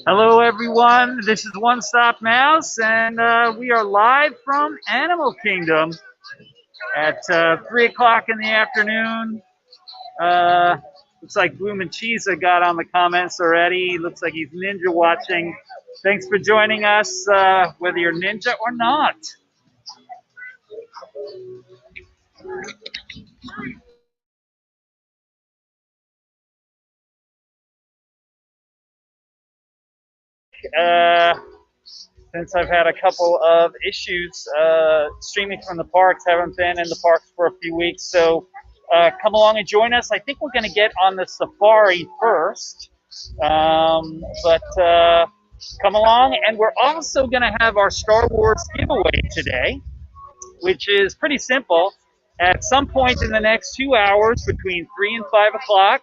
Hello, everyone. This is One Stop Mouse, and we are live from Animal Kingdom at 3 o'clock in the afternoon. Looks like Bloomin' Cheesa got on the comments already. Looks like he's ninja watching. Thanks for joining us, whether you're ninja or not. Since I've had a couple of issues streaming from the parks, haven't been in the parks for a few weeks, so come along and join us. I think we're going to get on the safari first, but come along, and we're also going to have our Star Wars giveaway today, which is pretty simple. At some point in the next 2 hours, between 3 and 5 o'clock,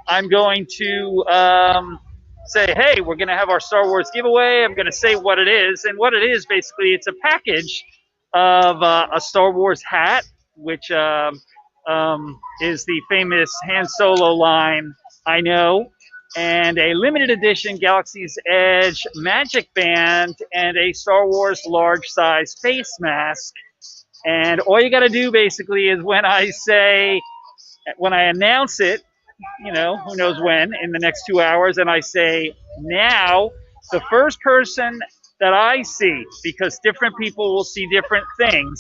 I'm going to say, hey, we're going to have our Star Wars giveaway. I'm going to say what it is. And what it is, basically, it's a package of a Star Wars hat, which is the famous Han Solo line, I know, and a limited edition Galaxy's Edge magic band, and a Star Wars large size face mask. And all you got to do, basically, is when I announce it, you know, who knows when, in the next 2 hours, and I say, now, the first person that I see, because different people will see different things,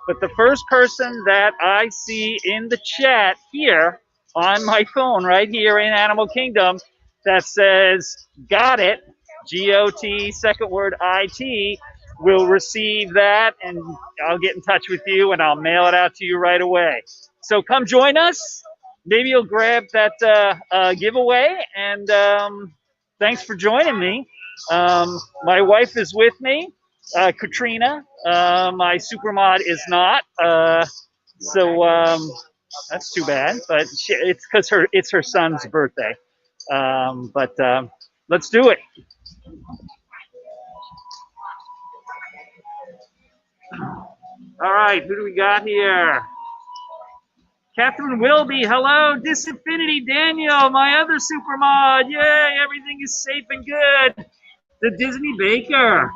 but the first person that I see in the chat here, on my phone, right here in Animal Kingdom, that says, got it, G-O-T, second word I-T, will receive that, and I'll get in touch with you, and I'll mail it out to you right away. So come join us. Maybe you'll grab that giveaway, and thanks for joining me. My wife is with me, Katrina. My supermod is not, so that's too bad. But it's because it's her son's birthday. But let's do it. All right, who do we got here? Catherine Wilby, hello. Disinfinity Daniel, my other supermod. Yay, everything is safe and good. The Disney Baker.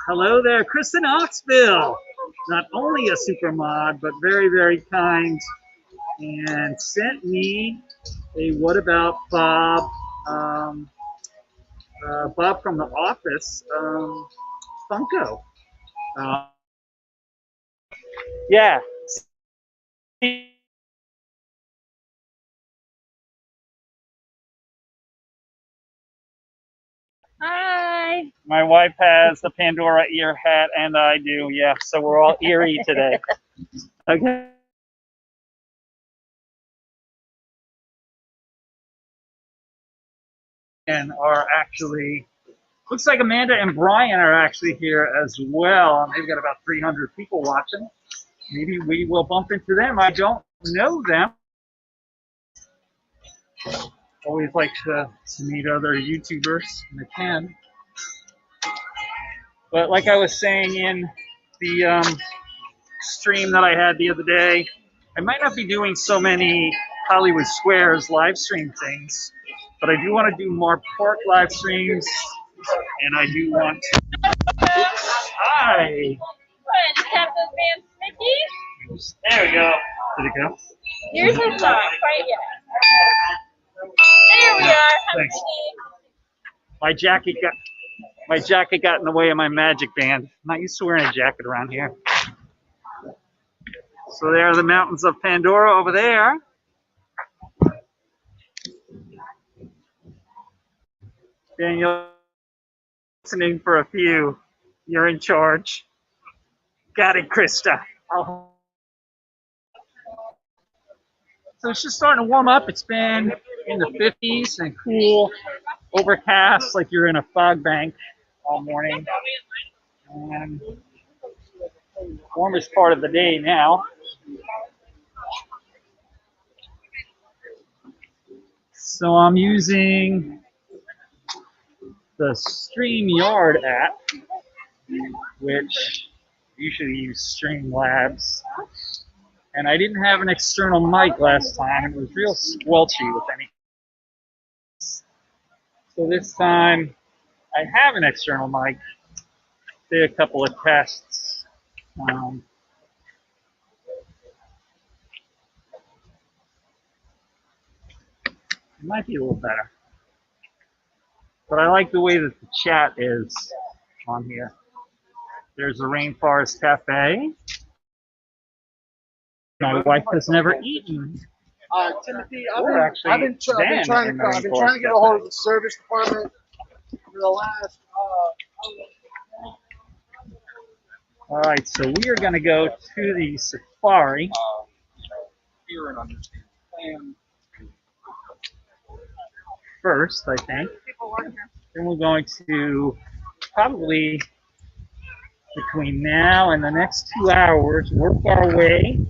Hello there. Kristen Oxville, not only a supermod, but very, very kind, and sent me a What About Bob, Bob from The Office, Funko. Yeah. Hi. My wife has the Pandora ear hat, and I do, yeah. So we're all eerie today. Okay. And are actually, looks like Amanda and Brian are actually here as well. They've got about 300 people watching. Maybe we will bump into them. I don't know them. Always like to meet other YouTubers when I can. But like I was saying in the stream that I had the other day, I might not be doing so many Hollywood Squares live stream things, but I do want to do more park live streams, and I do want to. Hi! What, just have those bands, Mickey? There we go. Did it go? Yours is not quite yet. There we are. Thanks. My jacket got in the way of my magic band. I'm not used to wearing a jacket around here. So there are the mountains of Pandora over there. Daniel, listening for a few. You're in charge. Got it, Krista. So it's just starting to warm up. It's been in the 50s and cool, overcast, like you're in a fog bank all morning. And warmest part of the day now. So I'm using the StreamYard app, which usually use Streamlabs. And I didn't have an external mic last time. It was real squelchy with any. So this time I have an external mic. Did a couple of tests. It might be a little better. But I like the way that the chat is on here. There's a Rainforest Cafe. My wife has never eaten. Timothy, I've been trying to get a hold of the service department for the last. All right, so we are going to go to the safari. Hear and understand. First, I think. Then we're going to probably, between now and the next 2 hours, work our way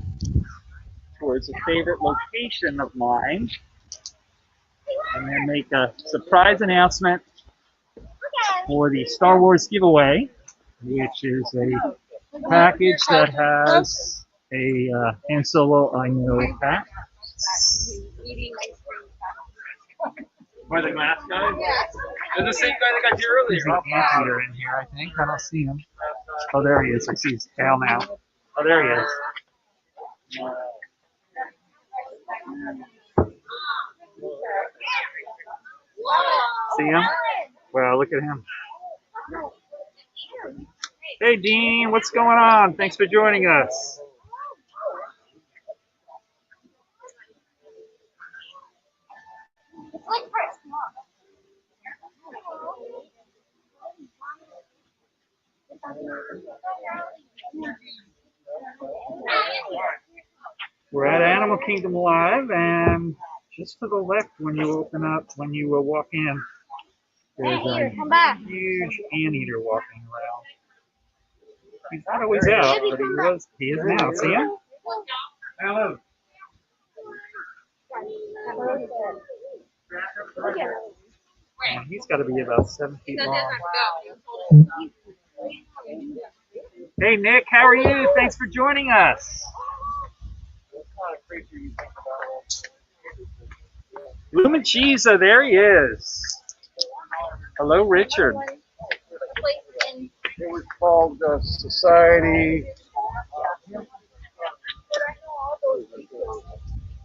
towards a favorite location of mine, and then make a surprise announcement for the Star Wars giveaway, which is a package that has a Han Solo I Know pack. Where the glass guy? They're the same guy that got here earlier. There's an anteater in here, I think. I don't see him. Oh, there he is. I see his tail now. Oh, there he is. See him? Well, look at him. Hey, Dean, what's going on? Thanks for joining us. We're at Animal Kingdom Live, and just to the left when you walk in, there's a huge anteater walking around. He's not always out, but he is now. See him? Hello. And he's got to be about 7 feet long. Hey, Nick, how are you? Thanks for joining us. Lumachisa, there he is. Hello, Richard. It was called Society.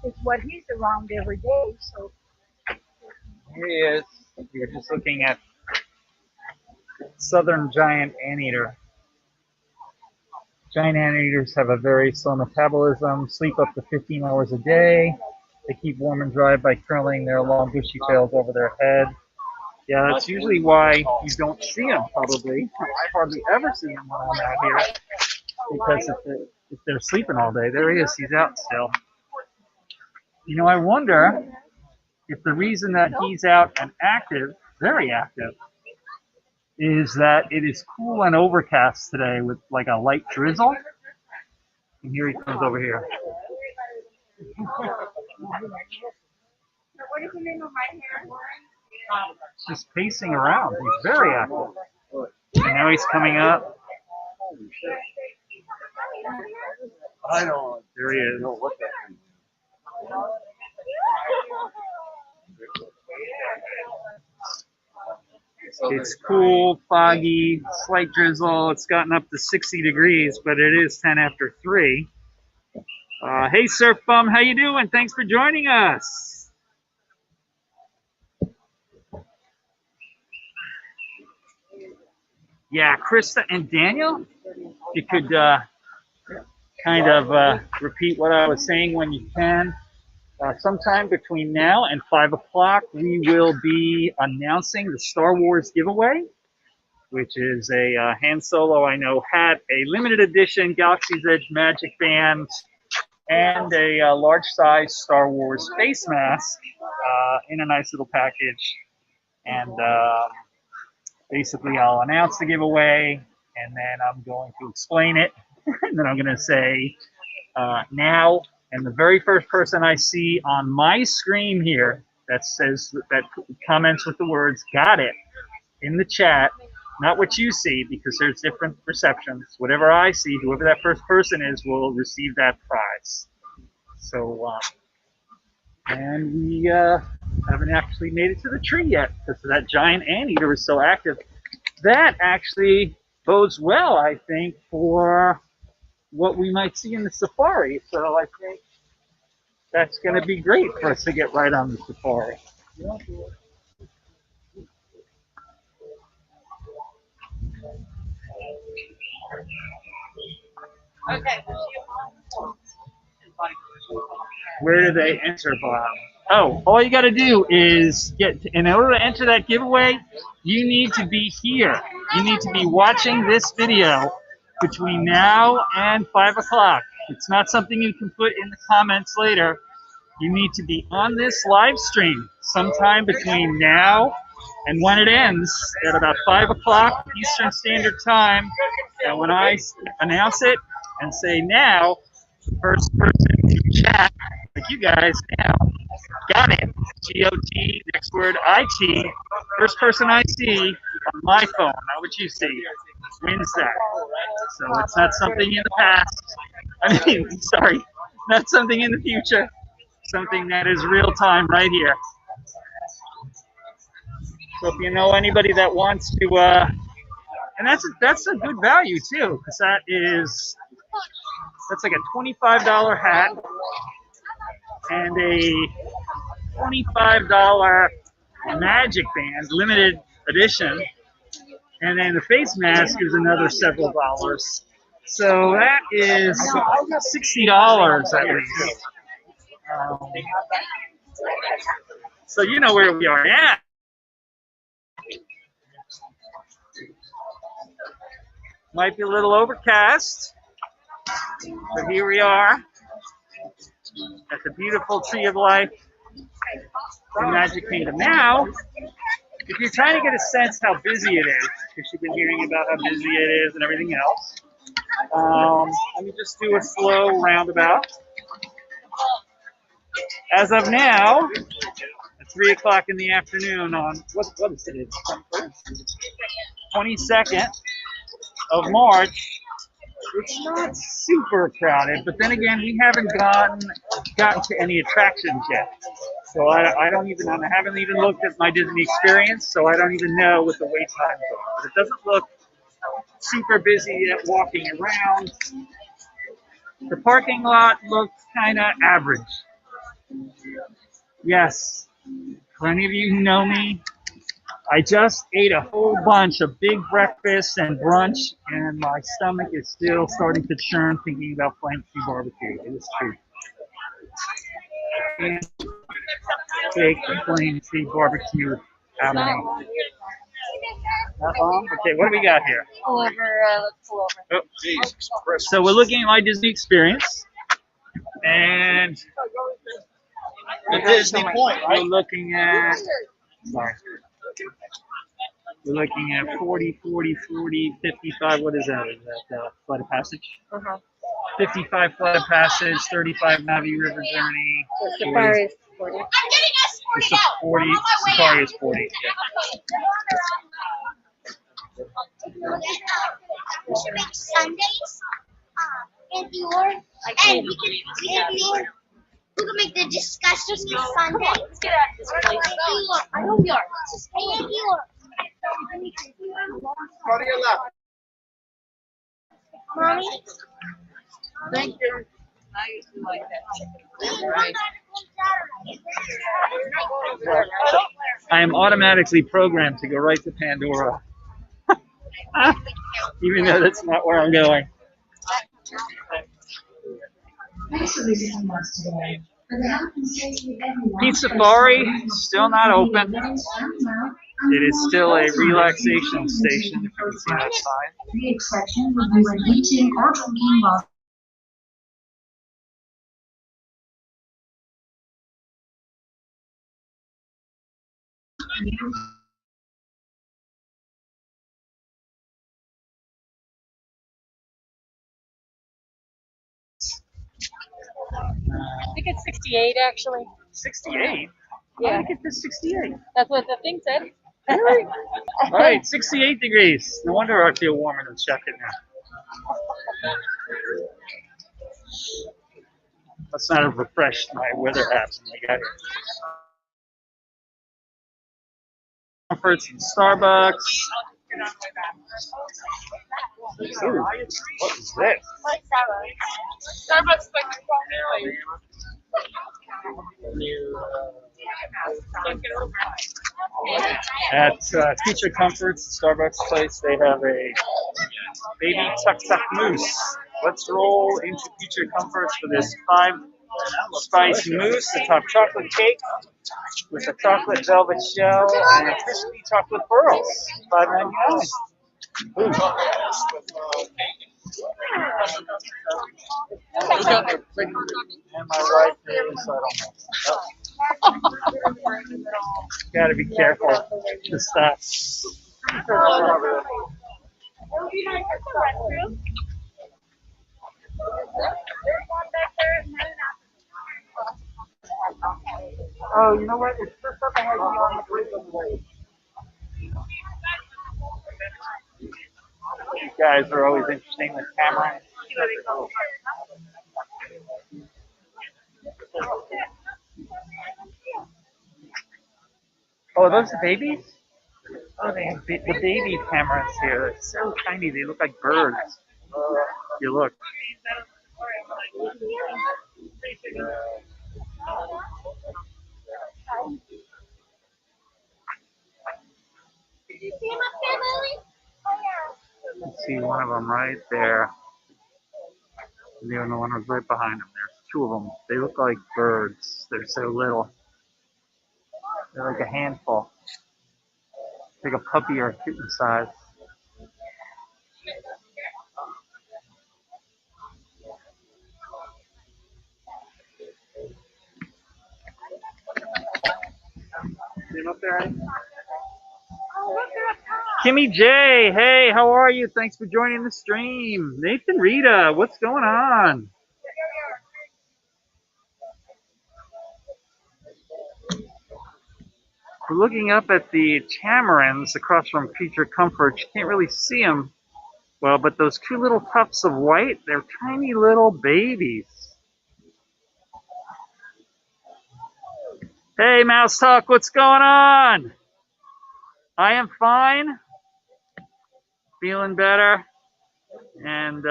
It's what he's around every day, so. Here he is. You're just looking at southern giant anteater. Giant anteaters have a very slow metabolism, sleep up to 15 hours a day. They keep warm and dry by curling their long bushy tails over their head. Yeah, that's usually why you don't see them, probably. I hardly ever see them when I'm out here, because if they're sleeping all day. There he is. He's out still. You know, I wonder if the reason that he's out and active, very active, is that it is cool and overcast today with like a light drizzle. And here he comes over here. Just pacing around. He's very active. And now he's coming up. I don't. There he is. know what that means. It's cool, foggy, slight drizzle. It's gotten up to 60 degrees, but it is 10 after 3. Hey, Surf Bum, how you doing? Thanks for joining us. Yeah, Krista and Daniel, if you could kind of repeat what I was saying when you can. Sometime between now and 5 o'clock, we will be announcing the Star Wars giveaway, which is a Han Solo I Know hat, a limited edition Galaxy's Edge Magic Band, and a large size Star Wars face mask in a nice little package. And basically I'll announce the giveaway, and then I'm going to explain it, and then I'm going to say now, and the very first person I see on my screen here that says that comments with the words "got it" in the chat, not what you see, because there's different perceptions. Whatever I see, whoever that first person is will receive that prize. So, and we haven't actually made it to the tree yet because that giant anteater is so active. That actually bodes well, I think, for what we might see in the safari. So I think that's going to be great for us to get right on the safari. Where do they enter, Bob? Oh, all you got to do is in order to enter that giveaway, you need to be here. You need to be watching this video between now and 5 o'clock. It's not something you can put in the comments later. You need to be on this live stream sometime between now and when it ends at about 5 o'clock Eastern Standard Time. And when I announce it and say now, first person to chat, like you guys now, got it. G-O-T, next word, I-T. First person I see on my phone, not what you see, wins that. So it's not something in the past. I mean, sorry, not something in the future. Something that is real time right here. So if you know anybody that wants to, and that's a good value too, because that's like a $25 hat and a $25 magic band, limited edition, and then the face mask is another several dollars. So that is $60 at least. So you know where we are at. Might be a little overcast, but here we are at the beautiful Tree of Life in Magic Kingdom. Now, if you're trying to get a sense how busy it is, because you've been hearing about how busy it is and everything else, let me just do a slow roundabout. As of now, at 3 o'clock in the afternoon on, what is it? 22nd of March, it's not super crowded, but then again, we haven't gotten to any attractions yet. So I haven't even looked at my Disney experience, so I don't even know what the wait times are. But it doesn't look super busy yet walking around. The parking lot looks kind of average. Yes, for any of you who know me, I just ate a whole bunch of big breakfast and brunch, and my stomach is still starting to churn thinking about Flanked Sea Barbecue. It is true. And take the Flanked Sea Barbecue out of me. Not long? Okay, what do we got here? Pull over, let's pull over. Oh, so we're looking at my Disney experience, and The Disney point, we're right? looking at, sorry. We're looking at 40, 40, 40, 55. What is that? Is that Flight of Passage? 55 Flight of Passage, 35 Navi River Journey. Safari is 40. It's a 40. Safari is 40. Yeah. We should make Sundays in your, and we can make the discussion Sunday. Let's get out of this place. I know we are. And yours. Go to your left. Mommy? Thank you. I used to like that. So I am automatically programmed to go right to Pandora, even though that's not where I'm going. Peak Safari, still not open. It is still a relaxation station, if you can see that sign. The exception would be when eating or drinking while I think it's 68 actually. 68? Yeah. Look at this 68. That's what the thing said. Really? All right, 68 degrees. No wonder I feel warm in the jacket now. Must not have refreshed my weather apps when I got here. Comforts and Starbucks. Ooh, what is this? Starbucks like At Future Comforts, Starbucks place, they have a baby Tuk Tuk Mousse. Let's roll into Future Comforts for this 5-spice mousse, a top chocolate cake with a chocolate velvet shell and crispy chocolate pearls. $5.99. Ooh. And my right there is, I don't know. Oh. Gotta be careful. The stuff. Oh, you know what? It's just up ahead on the bridge of the way. These guys are always interesting with cameras. Oh, are those the babies? Oh, they have the baby cameras here. They're so tiny. They look like birds. You look. Did you see him up there, Lily? Oh, yeah. I see one of them right there. And the other one was right behind them. There's two of them. They look like birds. They're so little. They're like a handful. Like a puppy or a kitten size. See him up there, Eddie? Oh, look, they're up top. Kimmy J, hey, how are you? Thanks for joining the stream. Nathan Rita, what's going on? We're looking up at the tamarins across from Future Comfort. You can't really see them well, but those two little tufts of white, they're tiny little babies. Hey, Mouse Talk, what's going on? I am fine, feeling better, and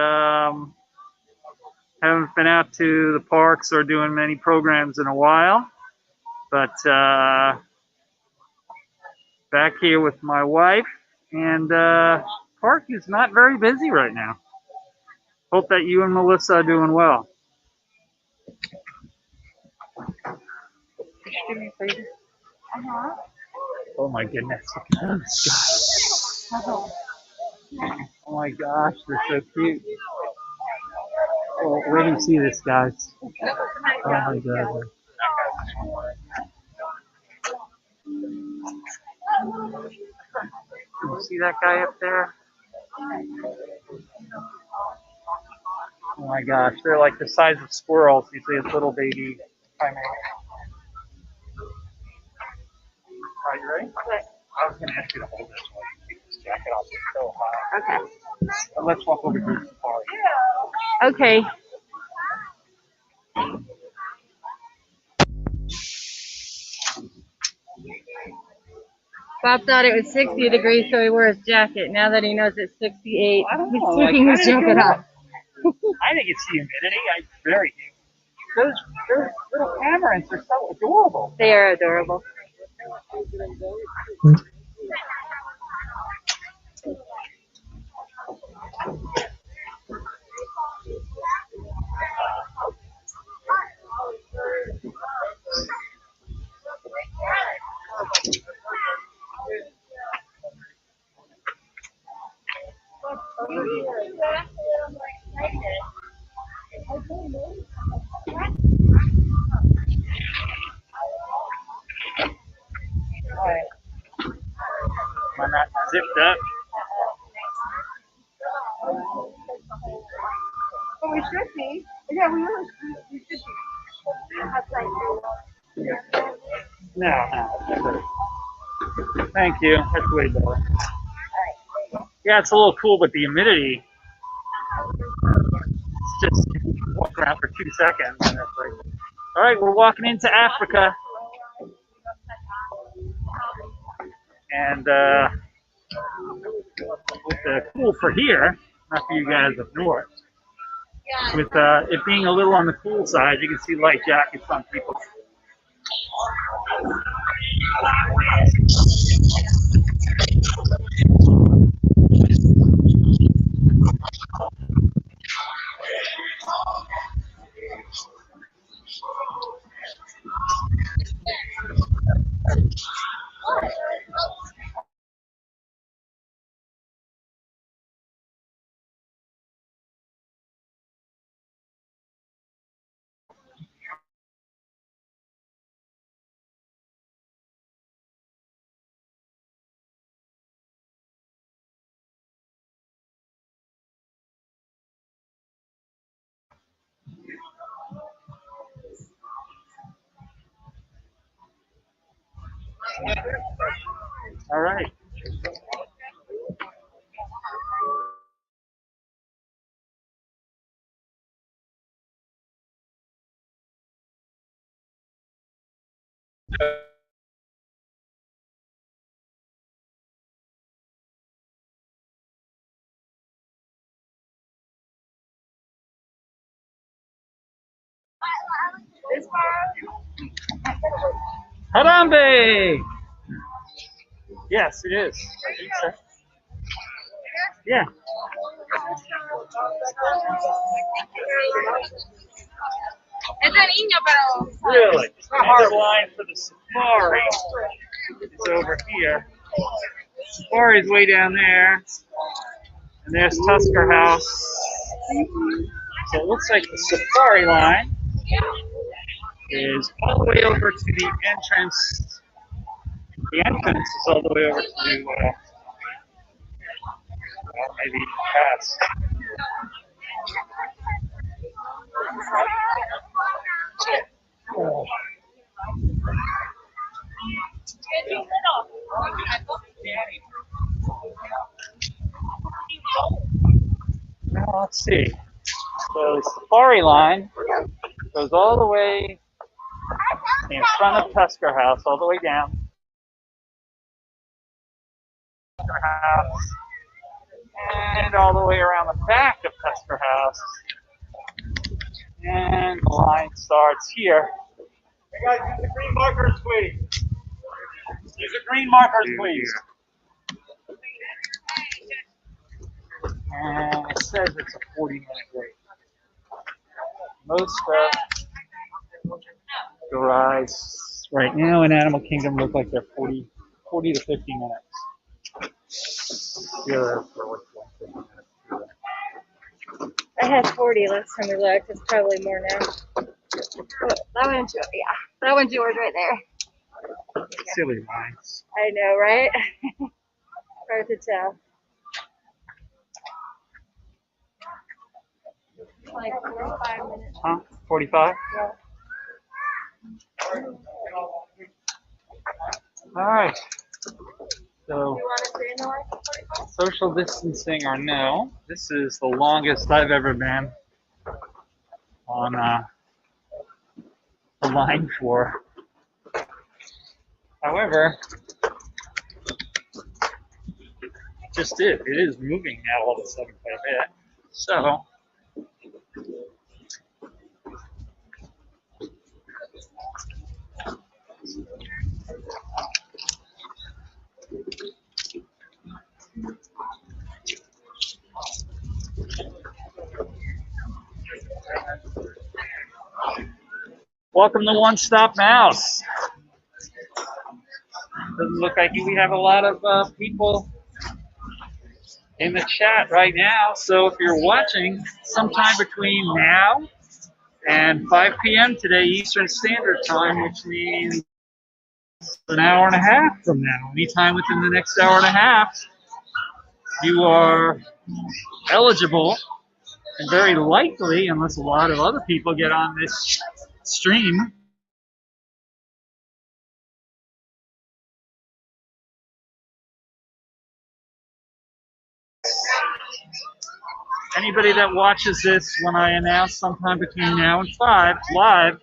haven't been out to the parks or doing many programs in a while, but back here with my wife, and park is not very busy right now. Hope that you and Melissa are doing well. Oh my goodness, look at those guys. Oh my gosh, they're so cute. Oh, wait till you see this, guys. Oh my god. You see that guy up there? Oh my gosh, they're like the size of squirrels. You see this little baby primate. Are you ready? I was going to ask you to hold this while you take this jacket off. It's so hot. Okay. But let's walk over to the safari. Okay. Bob thought it was 60 degrees, so he wore his jacket. Now that he knows it's 68, I don't he's know, taking like, his how did it jacket go off. I think it's the humidity. It's very humid. Those little tamarins are so adorable. They are adorable. Am I not zipped up? Well, we should be. Yeah, we should be. No, that's good. Thank you. That's way better. Yeah, it's a little cool, but the humidity, it's just walk around for 2 seconds and it's like, all right, we're walking into Africa. And with the cool for here, not for you guys up north, with it being a little on the cool side, you can see light jackets on people. All right. Harambe! Yes, it is. I think so. Yeah. Es de niño, pero. Really? Our line for the safari is over here. Safari's way down there. And there's Tusker House. So it looks like the safari line is all the way over to the entrance. The entrance is all the way over to, maybe past. Oh. Now let's see. So the safari line goes all the way in front of Tusker House, all the way down. Tusker House, and all the way around the back of Tusker House. And the line starts here. Hey guys, use the green markers, please. Use the green markers, please. And it says it's a 40-minute wait. Most the rides right now in Animal Kingdom look like they're 40 to 50 minutes. Here for 50 minutes. I had 40 last time we looked. It's probably more now. Oh, that one's yours. Yeah, that one's yours right there. Silly lines. I know, right? Hard to tell. Like 45 minutes. Huh? 45? Yeah. All right. So, You want to stay in the line for 45? social distancing or no, this is the longest I've ever been on a line for. However, just it is moving now all of a sudden quite a bit. So, welcome to One Stop Mouse. Doesn't look like we have a lot of people in the chat right now. So if you're watching sometime between now and 5 p.m. today Eastern Standard Time, which means an hour and a half from now, anytime within the next hour and a half, you are eligible and very likely, unless a lot of other people get on this stream, anybody that watches this when I announce sometime between now and 5 live,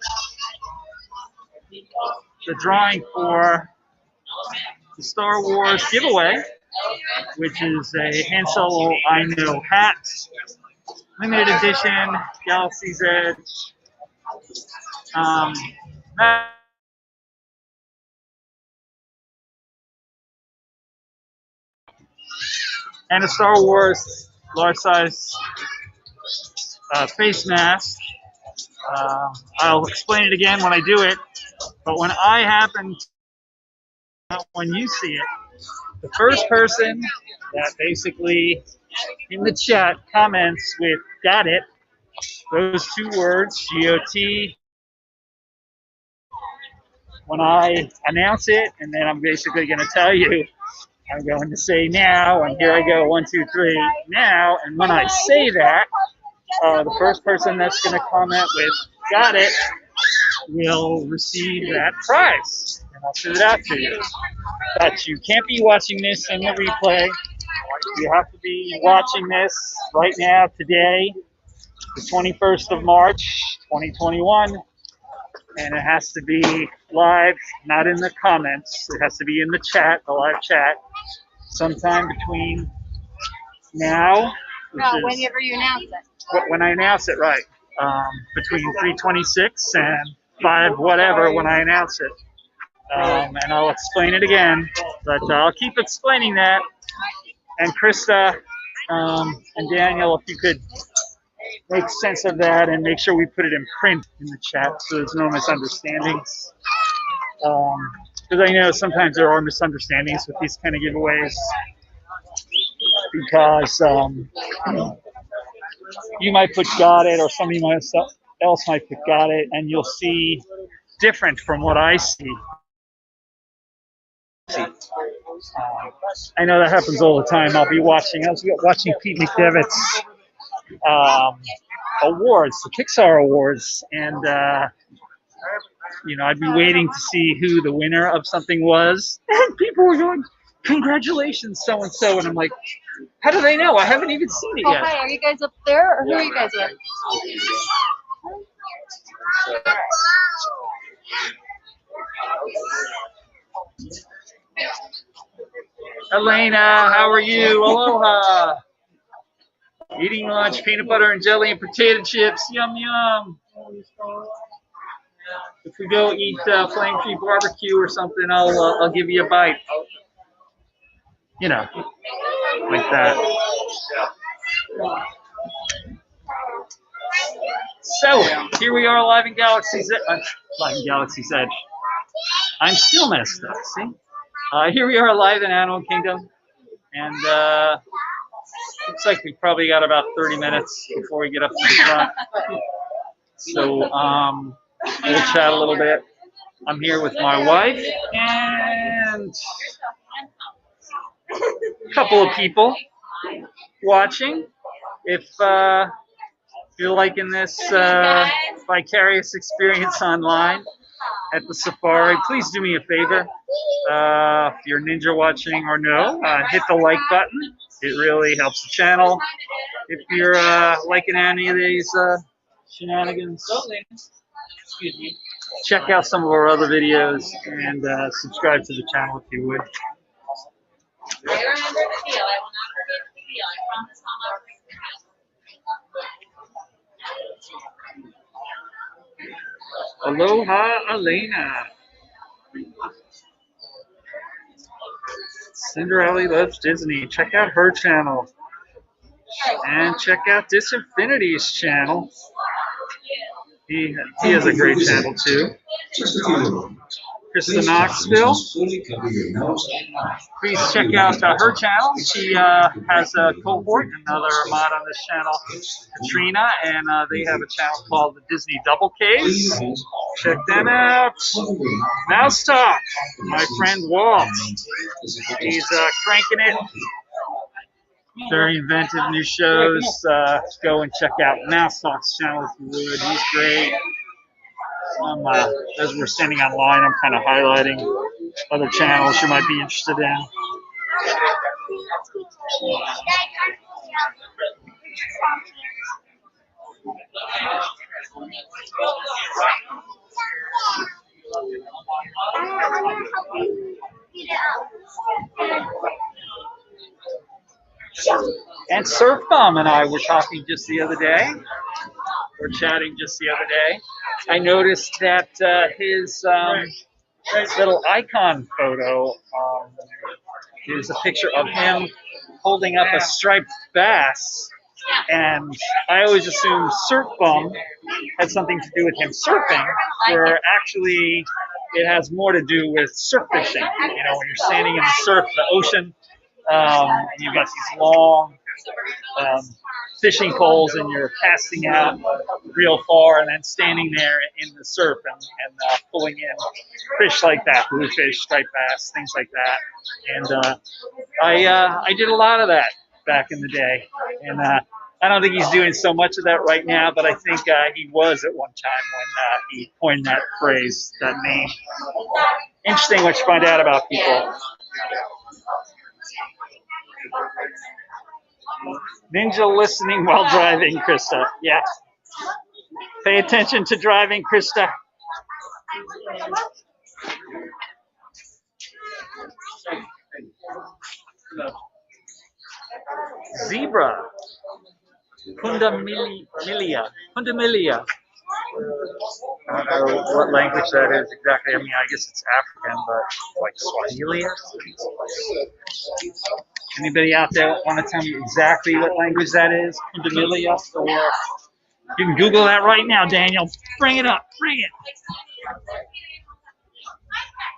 the drawing for the Star Wars giveaway, which is a Han Solo I Know hat, limited edition, Galaxy's Edge. And a Star Wars large size face mask. I'll explain it again when I do it, but when you see it, the first person that basically in the chat comments with "got it," those 2 words, GOT, when I announce it, and then I'm basically going to tell you, I'm going to say now, and here I go, 1, 2, 3, now, and when I say that, the first person that's going to comment with "got it" will receive that prize, and I'll send it out to you. But you can't be watching this in the replay. You have to be watching this right now, today, the 21st of March, 2021, and it has to be live, not in the comments. It has to be in the chat, the live chat, sometime between now, whenever you announce it. When I announce it, right, between 3:26 and 5 whatever when I announce it. And I'll explain it again, but I'll keep explaining that. And Krista and Daniel, if you could make sense of that and make sure we put it in print in the chat so there's no misunderstandings. Because I know sometimes there are misunderstandings with these kind of giveaways, because you might put "got it," or somebody else might put "got it," and you'll see different from what I see. I know that happens all the time. I was watching Pete McDevitt's awards, the Pixar awards, and I'd be waiting to see who the winner of something was, and people were going, "Congratulations, so and so," and I'm like, how do they know? I haven't even seen it yet. Hi, are you guys up there, or who are you guys with? Elena, how are you? Aloha. Eating lunch, peanut butter and jelly and potato chips. Yum, yum. If we go eat flame tree barbecue or something, I'll give you a bite. Like that. So here we are, live in Galaxy's Edge. I'm still messed up. See? Here we are, live in Animal Kingdom, and looks like we probably got about 30 minutes before we get up to the front. So we'll chat a little bit. I'm here with my wife and a couple of people watching. If you're liking this vicarious experience online at the safari, please do me a favor. If you're ninja watching or no, hit the like button. It really helps the channel. If you're liking any of these shenanigans, check out some of our other videos and subscribe to the channel if you would. I remember the deal. I will not forget the deal. I promise I'll not forget the deal. Aloha, Elena. Cinderella Loves Disney. Check out her channel. And check out Disinfinity's channel. He has a great channel too. Krista Knoxville. Please check out her channel. She has a cohort, another mod on this channel, Katrina, and they have a channel called the Disney Double Case. Check them out. Mouse Talk, my friend Walt. He's cranking it. Very inventive new shows. Go and check out Mouse Talk's channel if you would. He's great. As we're standing online, I'm kind of highlighting other channels you might be interested in. I'm gonna help you get it up. And Surf Bomb and I were talking just the other day. We're chatting just the other day. I noticed that his little icon photo is a picture of him holding up a striped bass. And I always assumed Surf Bum had something to do with him surfing, where actually it has more to do with surf fishing. You know, when you're standing in the surf, the ocean, and you've got these long fishing poles and you're casting out real far and then standing there in the surf and pulling in fish like that, bluefish, striped bass, things like that. And I did a lot of that back in the day. And I don't think he's doing so much of that right now, but I think he was at one time when he coined that phrase, that name. Interesting what you find out about people. Ninja listening while driving, Krista. Yeah. Pay attention to driving, Krista. Zebra. Kundamilia. Kundamilia. I don't know what language that is exactly. I mean, I guess it's African, but like Swahili. Anybody out there want to tell me exactly what language that is? Kundamilia? Or you can Google that right now, Daniel. Bring it up. Bring it.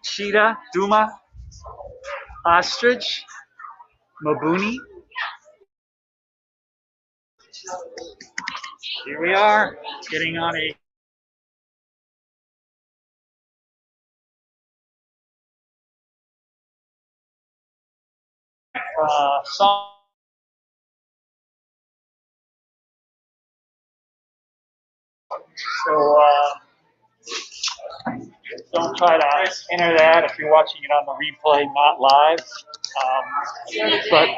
Cheetah, Duma, Ostrich, Mabuni. Here we are, getting on a song. So don't try to enter that if you're watching it on the replay, not live. But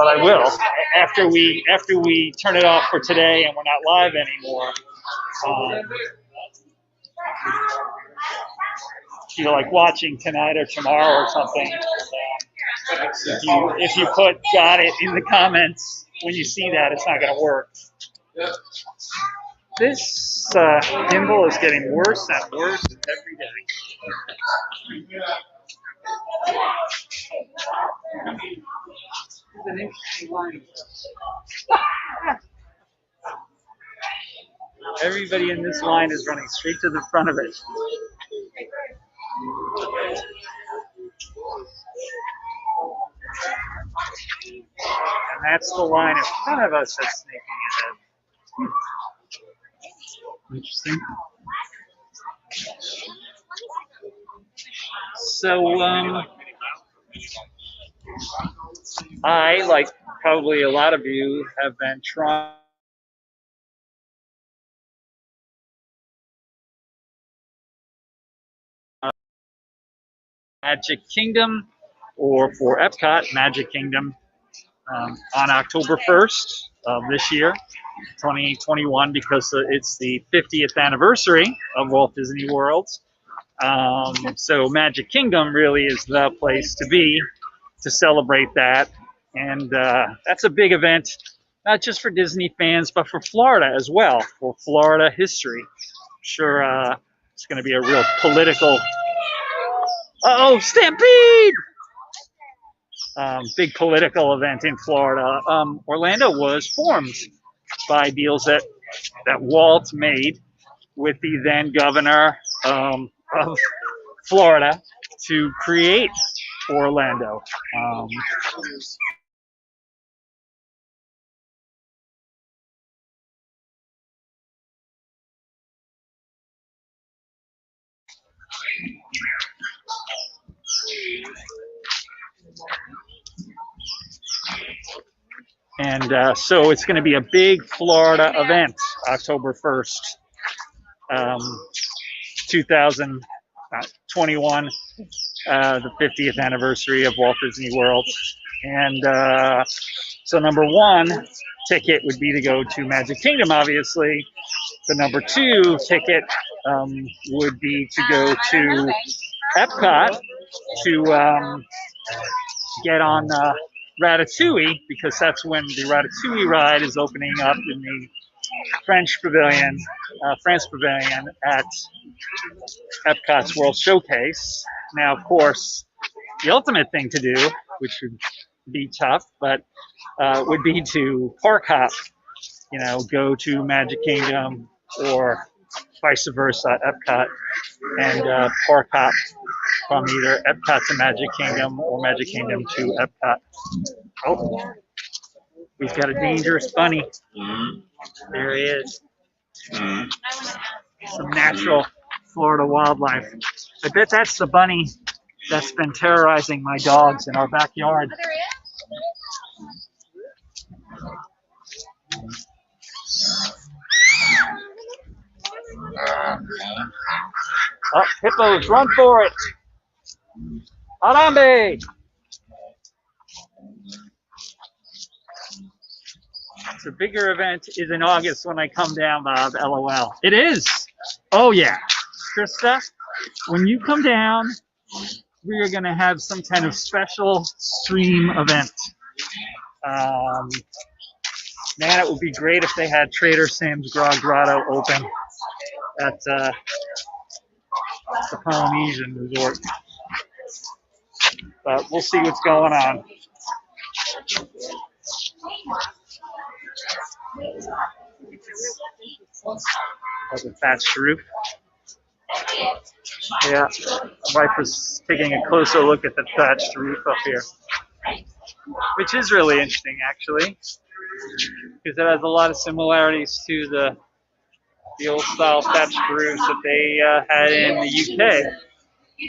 I will after we turn it off for today and we're not live anymore. If you're like watching tonight or tomorrow or something, if you put "got it" in the comments when you see that, it's not going to work. This gimbal is getting worse and worse every day. It's an interesting line. Everybody in this line is running straight to the front of it. And that's the line in front of us that's sneaking ahead. Interesting. So, I, like probably a lot of you, have been trying Magic Kingdom, or for Epcot, Magic Kingdom, on October 1st of this year, 2021, because it's the 50th anniversary of Walt Disney World. So Magic Kingdom really is the place to be to celebrate that. And that's a big event, not just for Disney fans, but for Florida as well, for Florida history. I'm sure it's going to be a real political... Uh-oh, Stampede! Big political event in Florida. Orlando was formed by deals that Walt made with the then governor of Florida to create Orlando. And so it's going to be a big Florida event, October 1st, 2021, the 50th anniversary of Walt Disney World. And so number one ticket would be to go to Magic Kingdom, obviously. The number two ticket would be to go to Epcot to get on Ratatouille, because that's when the Ratatouille ride is opening up in the France Pavilion at Epcot's World Showcase. Now, of course, the ultimate thing to do, which would be tough, but would be to park hop, go to Magic Kingdom or vice versa, Epcot, and park hop from either Epcot to Magic Kingdom or Magic Kingdom to Epcot. Oh, we've got a dangerous bunny. There he is. Some natural Florida wildlife. I bet that's the bunny that's been terrorizing my dogs in our backyard. Oh, hippos, run for it! Harambe! The bigger event is in August when I come down, Bob. LOL. It is. Oh yeah, Krista. When you come down, we are going to have some kind of special stream event. Man, it would be great if they had Trader Sam's Grotto open at the Polynesian Resort. But we'll see what's going on. That's a thatched roof. Yeah, my wife was taking a closer look at the thatched roof up here, which is really interesting, actually, because it has a lot of similarities to the old style thatched roofs that they had in the UK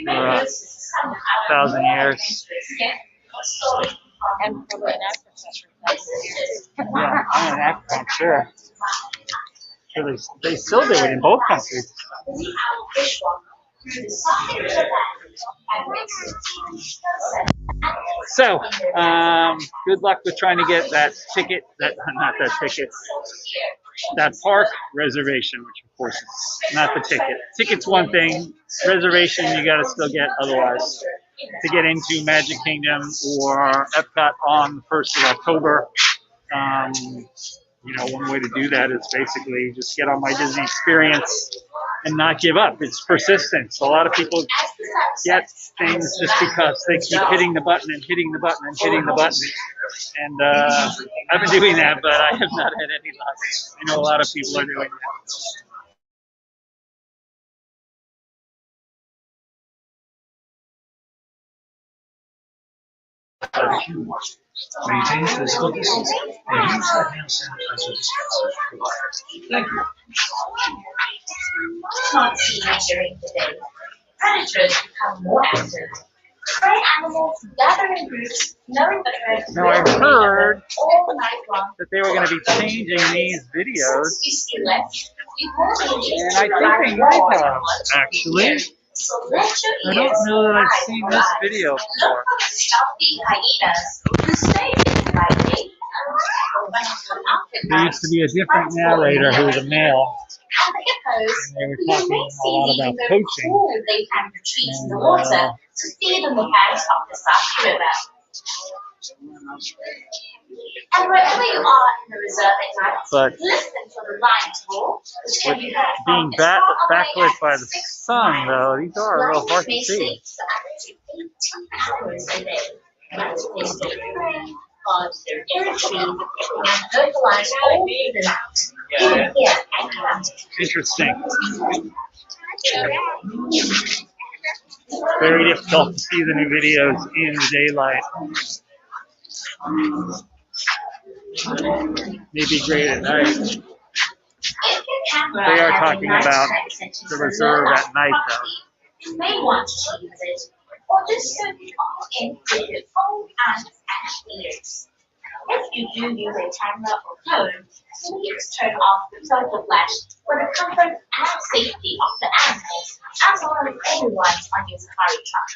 for 1,000 years. And probably in Africa. Yeah, I'm in Africa, I'm sure. They still do it in both countries. So, good luck with trying to get that ticket, that park reservation, which of course is not the ticket. Ticket's one thing, reservation you gotta still get otherwise to get into Magic Kingdom or Epcot on the 1st of October. One way to do that is basically just get on My Disney Experience and not give up. It's persistence. A lot of people get things just because they keep hitting the button and hitting the button and hitting the button. And I've been doing that, but I have not had any luck. I know a lot of people are doing that. Maintain physical distancing and use the hand sanitizer dispenser. Thank you. Not seen during the day. Predators become more active. Prey animals gather in groups, knowing the threat Now, I heard all night long. that they were going to be changing these videos, You see less, you more and I think they might have, actually. So let your I don't ears know that I've wide seen for this eyes. video Look before. for the stealthy hyenas who stay in by day. When you come out at There night, used to be a different narrator who was a male, and the hippos, and they were you talking may a see lot leaving about their coaching. cool daytime retreats in the And, water to feed on the banks of the Sashi River. And wherever you are in the reserve at night, But listen for the lion's roar, which can be heard being from as far away backlit by as the 6 sun, miles. though, these are a little hard to Lions may see. sleep for up to 18 hours a day. They stay prey, guard their territory, and fertilize all seasons, even here at Atlantic. Interesting. Very difficult to see the new videos in the daylight. Maybe great at night. If your camera They are has a talking nice about track such as the low reserve light at night, though. property, you may want to use it, or just turn it on in with your phone hands and ears. If you do use a camera or phone, please turn off the photo flash for the comfort and safety of the animals, as well as everyone on your safari truck.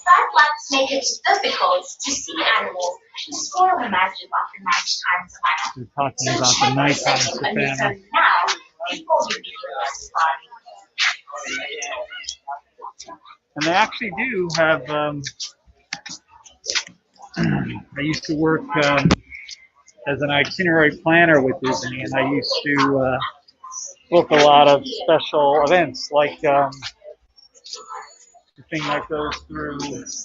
Bright lights make it difficult to see animals and spoil the magic of the nighttime savannah. We're talking So about the check the nighttime setting on your savannah. phone now before you begin your safari. And they actually do have, I used to work as an itinerary planner with Disney, and I used to book a lot of special events, like the thing that goes through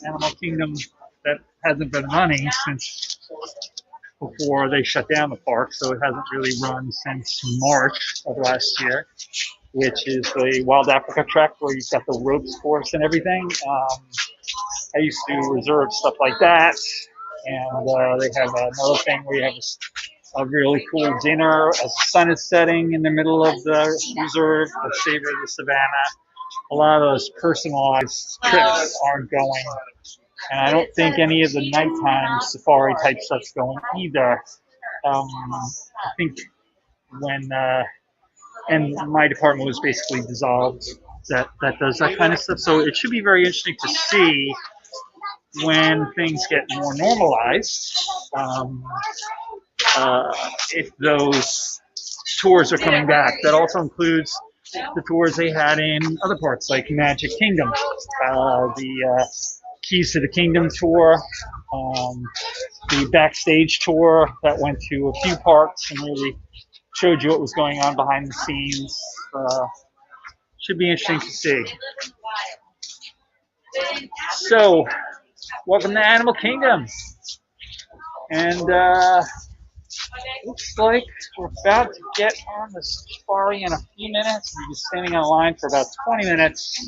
Animal Kingdom that hasn't been running since before they shut down the park, so it hasn't really run since March of last year, which is the Wild Africa Trek where you've got the ropes course and everything. I used to reserve stuff like that, and they have another thing where you have a really cool dinner as the sun is setting in the middle of the reserve, the Savor of the Savannah. A lot of those personalized trips aren't going, and I don't think any of the nighttime safari type stuff's going either. I think when and my department was basically dissolved that does that kind of stuff. So it should be very interesting to see when things get more normalized, if those tours are coming back. That also includes the tours they had in other parts, like Magic Kingdom, the Keys to the Kingdom tour, the backstage tour that went to a few parks and really showed you what was going on behind the scenes. Should be interesting to see. So, welcome to Animal Kingdom. And looks like we're about to get on the safari in a few minutes. We've been standing in line for about 20 minutes.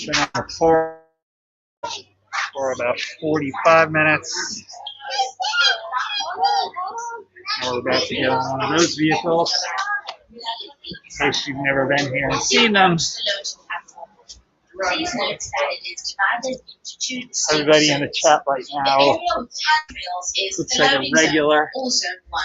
Been on the floor for about 45 minutes. Now we're about to get on one of those vehicles. In case you've never been here and seen them. Please note that it is divided into two Everybody in the chat right now looks like a regular. Or Zone 1.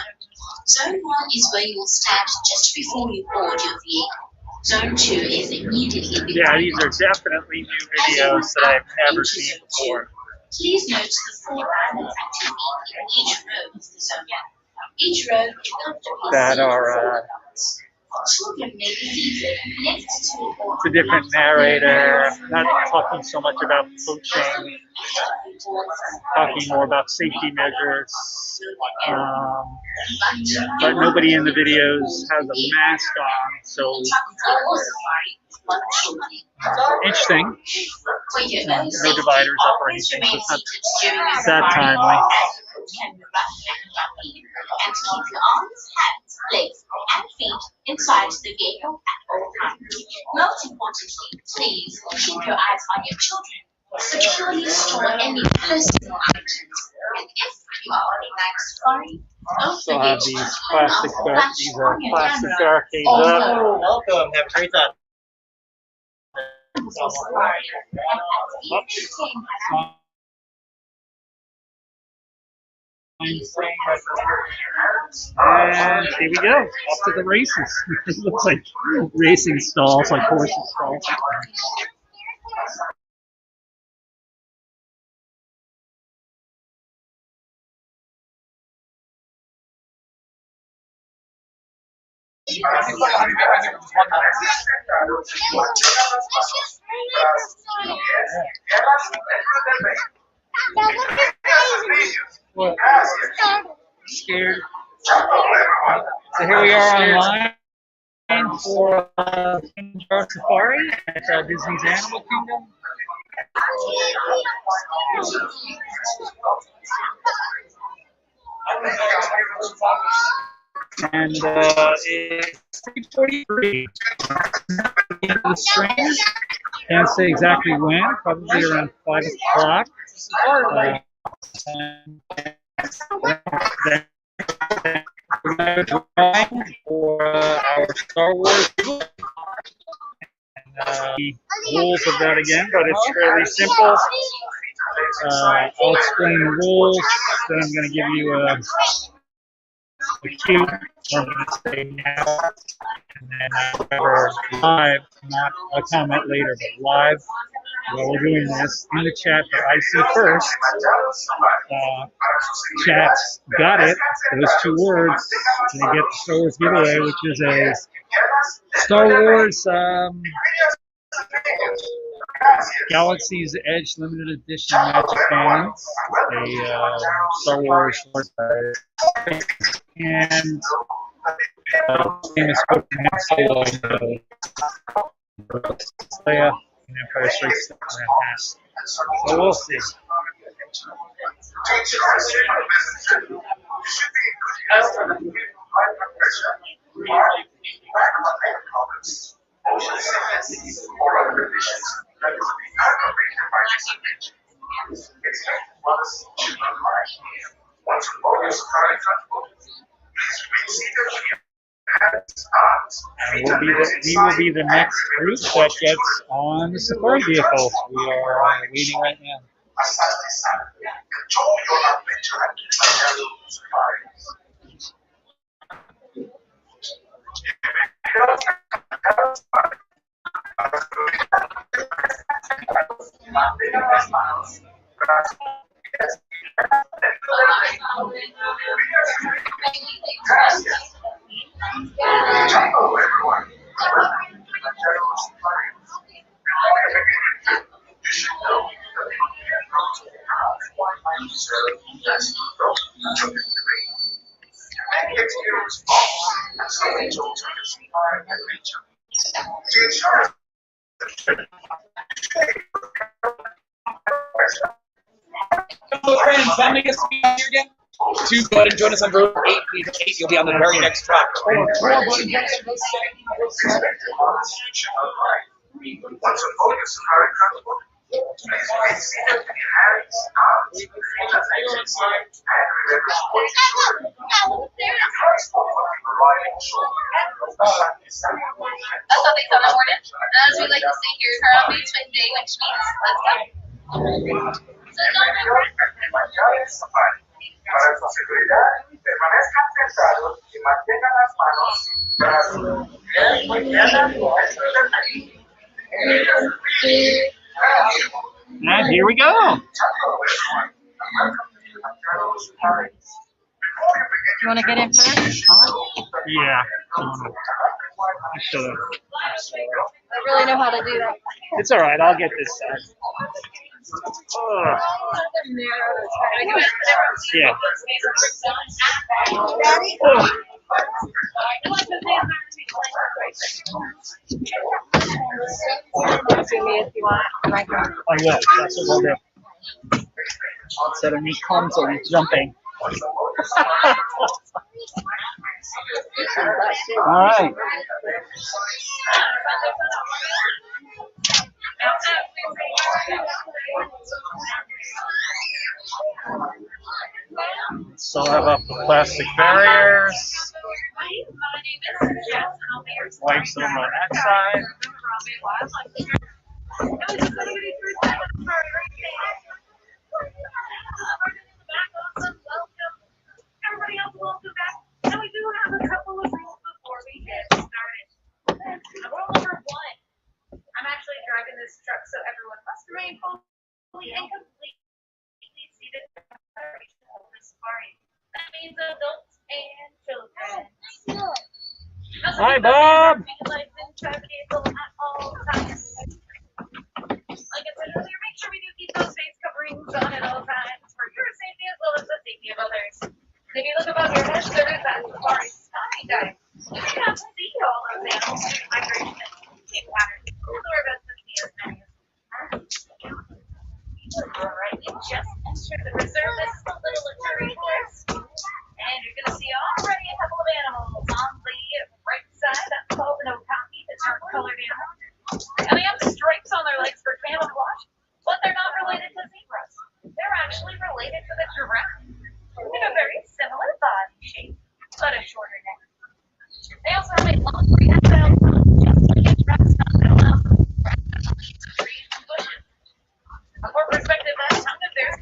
Zone 1 is where you will stand just before you board your vehicle. Zone 2 is immediately behind. Yeah, these are definitely new videos that I've never seen before. Please note the four banners activity in each row of the zone. Each row is comfortably That seated are, for adults. Children may be seated next to or It's a different narrator, not talking so much about poaching, talking more about safety measures. But nobody in the videos has a mask on, so interesting. No dividers up or anything, so it's not that timely. And keep your arms, hands, legs, and feet inside the vehicle at all times. Most importantly, please keep your eyes on your children. Securely store any personal items. And if you are on a night safari, don't Still have forget to these turn plastic off the flash these are on your plastic camera. barricades Also, up. Welcome. Have a great time. safari. And here we go, off to the races. It looks like racing stalls, like horses stalls. What? Scared. So here we are online for Kilimanjaro Safari at Disney's Animal Kingdom. And it's 3:43. The stream. Can't say exactly when. Probably around 5 o'clock. We're going for our Star Wars. And, the rules of that again, but it's fairly simple. I'll explain the rules, then I'm going to give you a cue, or I'm going to say now, and then whatever live, not a comment later, but live, while we're doing this, in the chat that I see first, chat's got it, those 2 words, and you get the Star Wars giveaway, which is a Star Wars Galaxy's Edge limited edition Magic Bands, a Star Wars and famous book from Han Solo, Leia, and Empire Strikes Back hat. So we'll see. We will be the next group that gets on the safari vehicle. We are waiting right now. Hello friends, how many guests be here again? 2, go ahead and join us on row 8, please. 8, you'll be on the very next track. 4, go ahead and join us on row 7. That's how they sound in the morning. As we like to say here, Harambe Twin Day, which means let's go. So Para su seguridad, permanezcan sentados y mantengan las manos And here we go. You want to get in first? Yeah. I should have. I really know how to do that. It's all right. I'll get this side. Ugh. Yeah. Ugh. To me if you want. I will. That's what we'll do. Instead of me clumsily jumping. All right. Still have up the plastic barriers. Wipes over on that side. Everybody else, welcome back. And we do have a couple of rules before we get started. Rule number 1. I'm actually driving this truck, so everyone must remain fully and completely seated for the duration of the safari. That means adults and children. Hi, Bob. Like I said earlier, make sure we do keep those face coverings on at all times for your safety as well as the safety of others. If you look above your head, there is that safari sky dive. You may not see all those animals due to migration and escape patterns. We'll do our best to see as many as we can. Alright, we just entered the reserve. This is the little luxury forest. And you're going to see already a couple of animals on the right side. That's called an okapi, the dark-colored animal. And they have stripes on their legs for camouflage, but they're not related to zebras. They're actually related to the giraffe. They have a very similar body shape, but a shorter neck. They also have a long projectile tongue, just like a giraffe's tongue that allows them to grab trees and bushes. For perspective, that tongue of theirs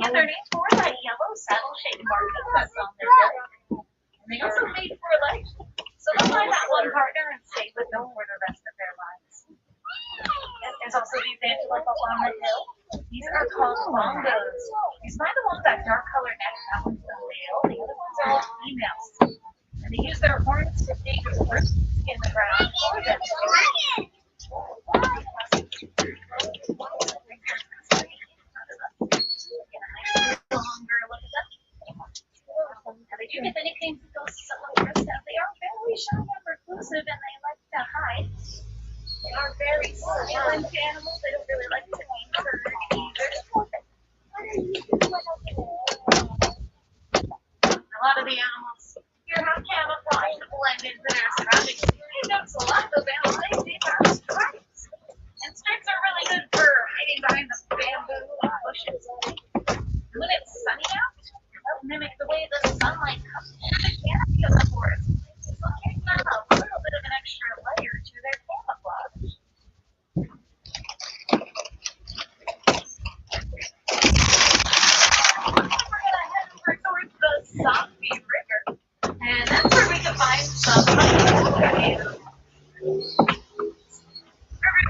get their name for that yellow saddle-shaped marking that's on their belly. And they also made for life. So they'll find that one partner and stay with them for the rest of their lives. There's also these antelope up on the hill. These are called bongos. You find the ones that dark colored neck, that one's the male. The other ones are all females. And they use their horns to dig roots in the ground for them. Longer look at them. They do get the nicknames of those celebrities. They are very shy and reclusive, and they like to hide. They are very silent animals. They don't really like to be heard either. A lot of the animals here have camouflage to blend into their surroundings. You notice a lot of those animals, they have stripes. And stripes are really good for hiding behind the bamboo and bushes. And when it's sunny out, they'll mimic the way the sunlight comes through the canopy of the forest. So it gives them a little bit of an extra layer to their camouflage. We're going to head over towards the Zombie River. And that's where we can find some tornadoes.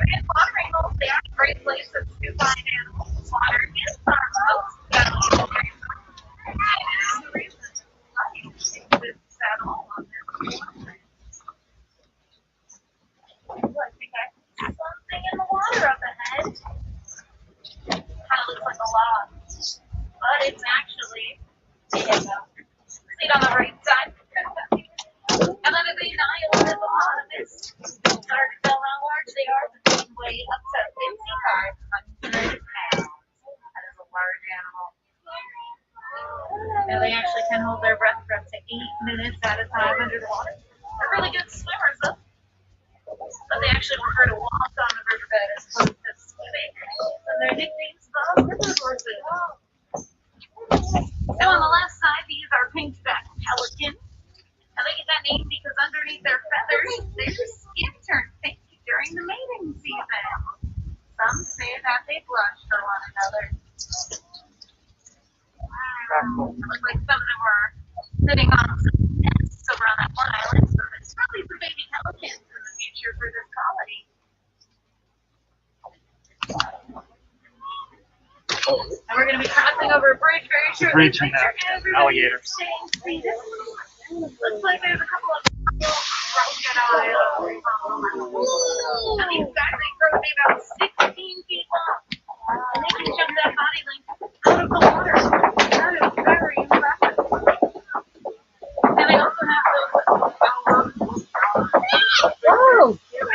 And water animals, they are great places to find animals. Water is our most valuable resource. And it is the reason I use this saddle on this water. I think I see something in the water up ahead. Kind of looks like a log. But it's actually a hippo. See it on the right side? And that is a Nile hippopotamus. It's hard to tell how large they are, but they can weigh up to 5,500 pounds. That is a large animal. And they actually can hold their breath for up to 8 minutes at a time under the water. They're really good swimmers, though. But they actually prefer to walk on the riverbed as opposed to swimming. And their nicknames are river horses. So on the left side, these are pink-backed pelicans. And they get that name because underneath their feathers, their skin turns pink during the mating season. Some say that they blush for one another. It looks like some of them were sitting on some nests over on that one island. So it's probably for baby pelicans in the future for this colony. And we're going to be crossing over a bridge very shortly. Bridge and alligators. Looks like there's a couple of crocodiles. And these guys, they grow to be about 16 feet long. And they can jump that body length out of the water. That is very impressive. And they also have those Oh! Sorry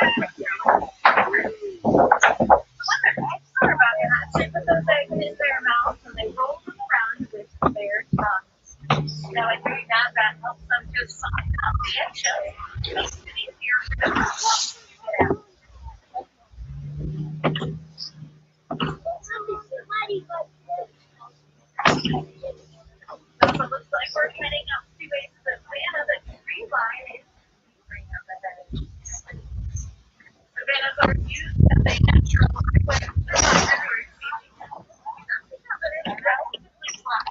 about that. They put those eggs in their mouth and they roll them around with their tongue. Now, by doing that, that helps them to soften up the eggshells. It makes it easier for them to get out. So it looks like we're heading up to a savanna. The tree line is bring up ahead. Savannas are used as a natural highway for migratory species. That's because it is relatively flat.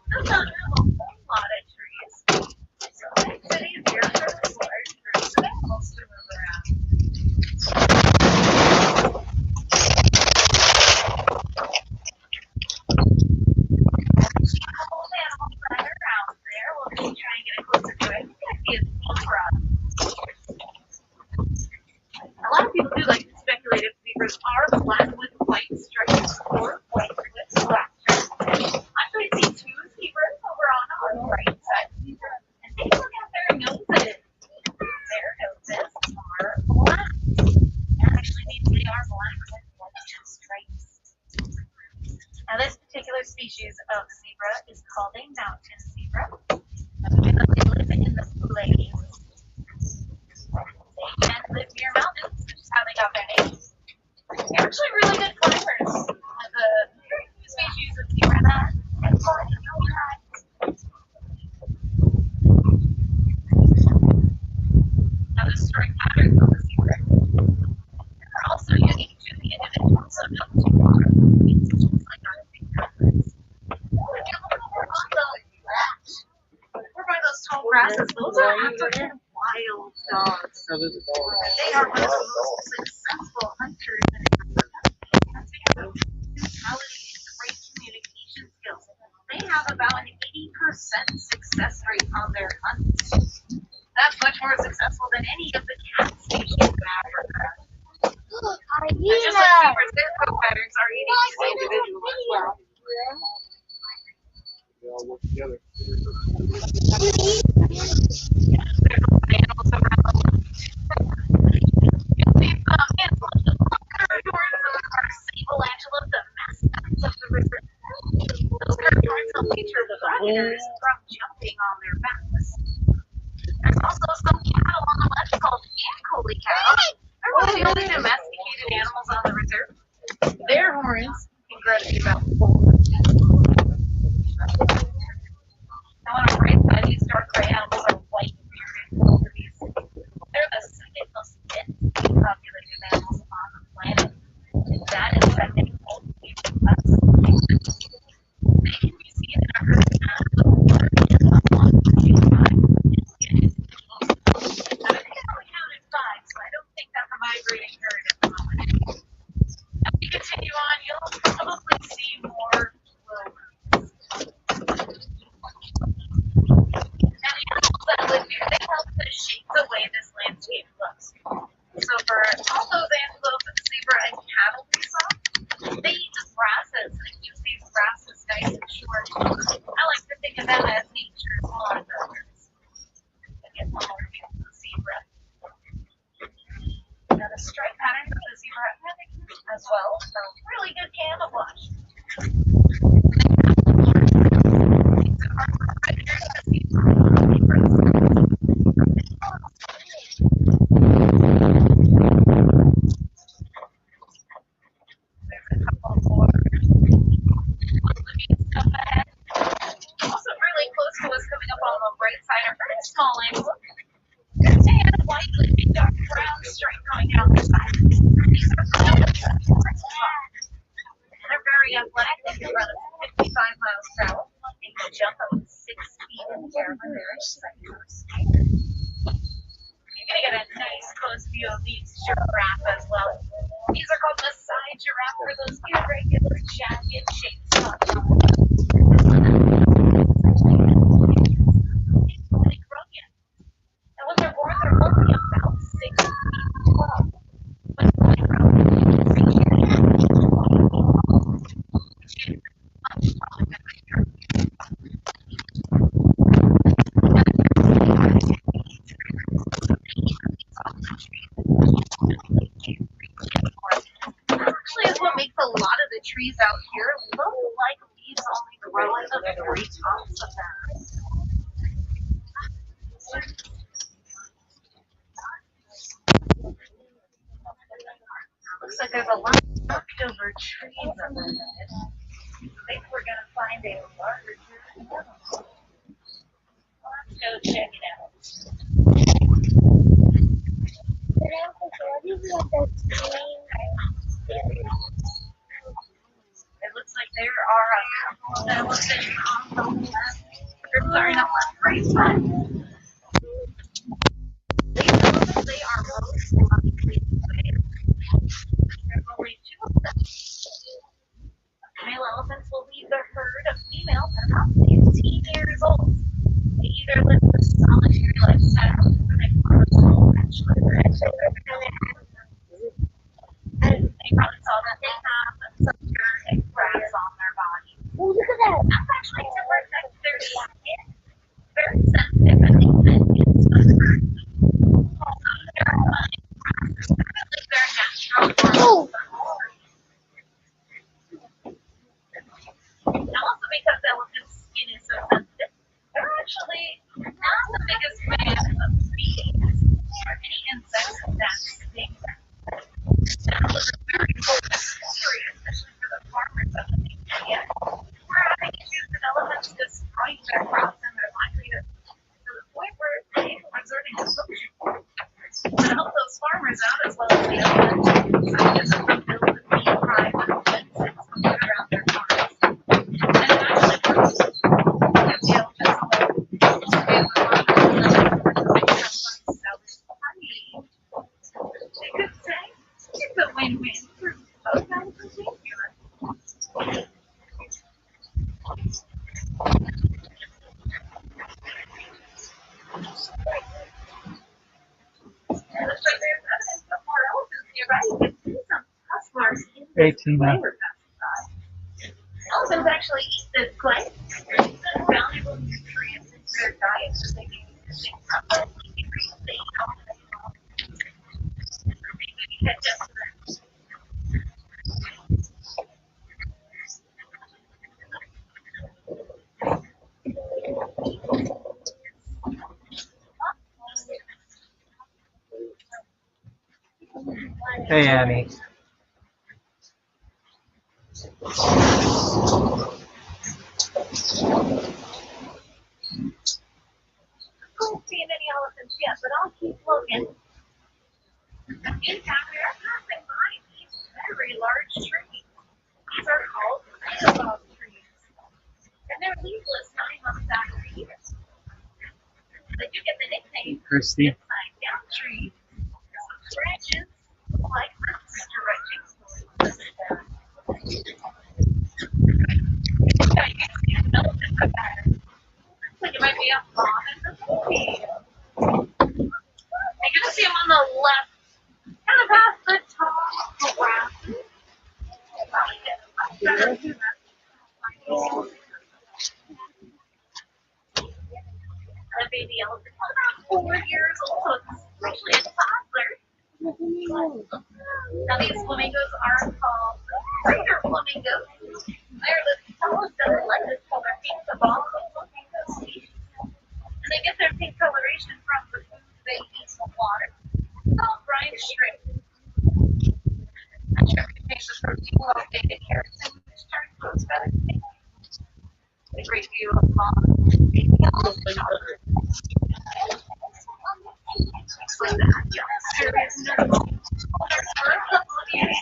Does not have a whole lot of trees. So it makes it easier for this large group of animals to move around. A lot of people do like to speculate if zebras are black with white stripes or white with black stripes. Actually, I see two zebras over on our right side. And take a look at their noses. Their noses are black. That actually means they are black with white stripes. Now, this particular species of zebra is called a mountain zebra. They live in the plains. They can live near mountains, which is how they got their name. They're actually really good climbers. The very few species of zebra that can fly in no tracks. Now, the stripe patterns on the zebra are also unique to the individual, so no two are. It's just like our fingerprints. Giraffes, those are African wild dogs. They are one of the most successful hunters in Africa. That's because of mentality and great communication skills. They have about an 80% success rate on their hunts. That's much more successful than any of the cat stations in Africa. And just like zebras, their coat patterns are unique to the individual as well. They all work together. There's a lot of animals around the world. These animals, the carnivores are sable antelope, the mascots of the river. Those carnivores help deter the predators from jumping on their backs. There's also some cattle on the left called Ankoli cattle. They're one of the only domesticated animals on the reserve. Their horns can grow to be about 4. Now on our right side, these dark gray animals are white bearded wildebeest. They're the second most densely populated animals on the planet. And that is second only to us. They can be seen in our earth as the water and the long time. I think I only counted 5, so I don't think that's a migrating herd at the moment. As we continue on, you'll probably see more wildebeest. Now, the animals that live here, they help to shape the way this landscape looks. So for all those antelope, zebra, and cattle we saw, they eat the grasses and use these grasses nice and short. I like to think of them as nature's lawn mowers. Again, one more view of the zebra. Now the stripe patterns of the zebra have as well, so really good camouflage. There's a couple more wildebeest up ahead. Also really close to us coming up on the right side are very small antelope. They're tan, white, with a dark brown stripe going down the side. These are called they're very athletic. They can run up to 55 miles per hour. They can jump up to 6 feet in the air when they're excited. You're going to get a nice close view of these giraffe as well. These are called Maasai giraffe for those irregular jagged shapes on top. Really grown yet. And when they're born, they're only about 6 feet tall. But when they grow, actually is what makes a lot of the trees out here look like leaves only grow at the very tops of them. Looks like there's a lot of knocked over trees up ahead. I think we're going to find a larger animal. Let's go check it out. It looks like there are a couple of elephants on the left. Sorry, not left, right side. These elephants, they are most likely male. There's only 2 of them. Male elephants will lead the herd of females at about 15 years old. They either live a solitary lifestyle or they form a small ranch life. And they probably saw that they have some dirt and grass on their body. Oh, look at that. That's actually to protect their skin. Very sensitive and they can get some hurt. Also, they're fine. Really their natural form. Now, also because elephant skin is so sensitive, they're actually not the biggest fan of bees or any insects that sting them. Now, this is a very important discovery, especially for the farmers of the area. We're having issues with elephants destroying their crops and their livelihood to the point where they are resorting to poaching. To help those farmers out as well as the elephants, scientists have built a beehive of insects to put around their farms. And it actually works. Give the elephants a little 18. Elephants actually eat this clay. It's valuable nutrients in their diet, so they can use it. Hey, Annie. I haven't seen any elephants yet, but I'll keep looking. In fact, we are passing by these very large trees. These are called Giraffes trees. And they're leafless 9 months after year. They do get the nickname Christy. upside down trees. Some branches like roots stretching. Yeah, you can see an elephant right there. Looks like it might be a fawn and a baby. You're gonna see them on the left, kind of past the tall grasses. The baby elephant is about 4 years old, so it's actually a toddler. Now these flamingos are called greater flamingos. They're the tallest and the lightest color pink of all the flamingo species. And they get their pink coloration from the food they eat in the water. It's called brine shrimp. That shrimp contains the protein called beta carotene, which turns those feathers pink. A great view of baby elephant. Looks like that. Yeah, serious notable. There's for a couple of years.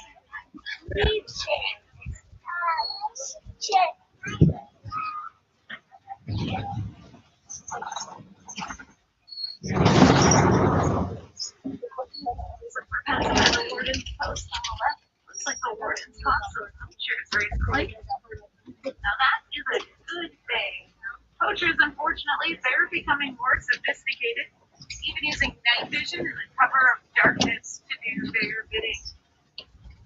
The warden's post on the left looks like the warden's caught some poachers recently. Now that is a good thing. Poachers, unfortunately, they're becoming more sophisticated, even using night vision and the cover of darkness to do their bidding.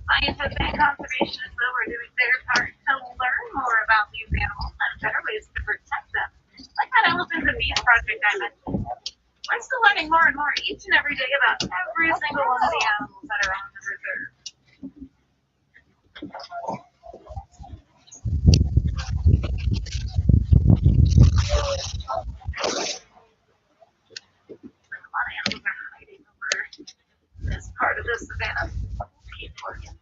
Scientists and conservationists, though, are doing their part to learn more about these animals and better ways to protect them, like that Elephants and Bees project I mentioned. We're still learning more and more each and every day about every single one of the animals that are on the reserve. Like a lot of animals are hiding over this part of the savannah. Keep looking.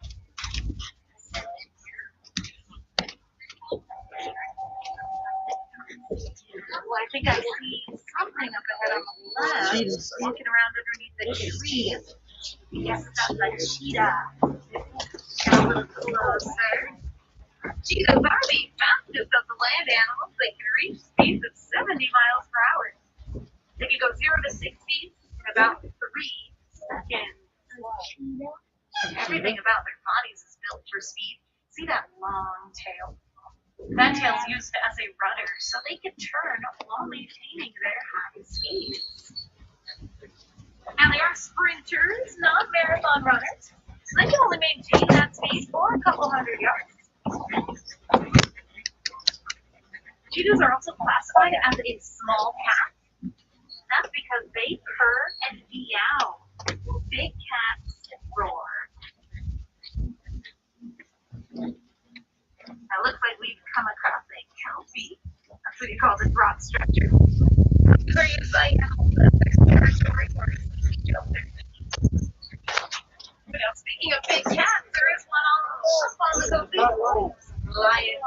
Well, I think I see something up ahead on the left, walking around underneath the trees. Yes, that's a cheetah. Get a little closer. Cheetahs are the fastest of the land animals. They can reach speeds of 70 miles per hour. They can go 0 to 60 in about 3 seconds. Everything about their bodies is built for speed. See that long tail? That tail's used as a rudder, so they can turn while maintaining their high speeds. Now they are sprinters, not marathon runners. So they can only maintain that speed for a couple hundred yards. Cheetahs are also classified as a small cat. That's because they purr and meow. Big cats roar. Now, it looks like we've come across a kelpie. That's what you call the broad stretcher. These are used by animals as their territory or shelter. But now, speaking of big cats, there is one on the go big lion.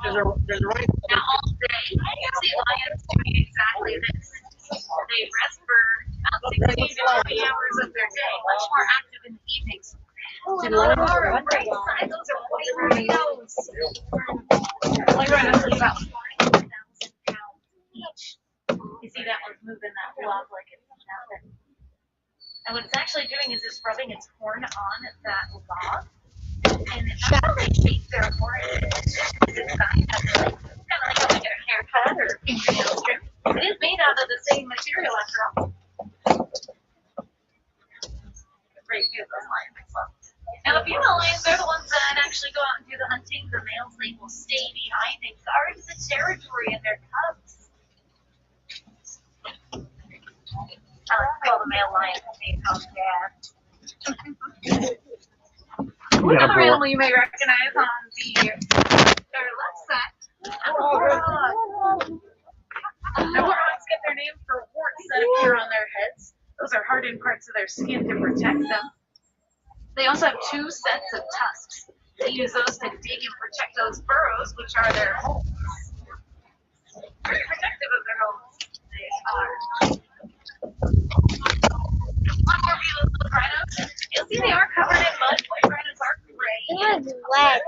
Now, all day, you see lions doing exactly this. They rest for about 16 to 20 hours of their day, much more active in the evenings. And all of our great size, those are white rhinos. White rhinos are about 5,000 pounds each. You see that one's moving that blob like it's nothing. And what it's actually doing is it's rubbing its horn on that log. And that's how they shape their horn. It's designed as kind of like how they get a haircut or a fingernail trim. It is made out of the same material after all. Great view of those lions. Now, if you out and do the hunting, the males, they will stay behind and guard the territory and their cubs. I like to call the male lion another animal you may recognize on their left side. The warthogs get their name for warts that appear on their heads. Those are hardened parts of their skin to protect them. They also have two sets of tusks. They use those to dig and protect those burrows, which are their homes. Very protective of their homes. They are. One more view of the rhinos. You'll see they are covered in mud. White rhinos are gray. It was wet.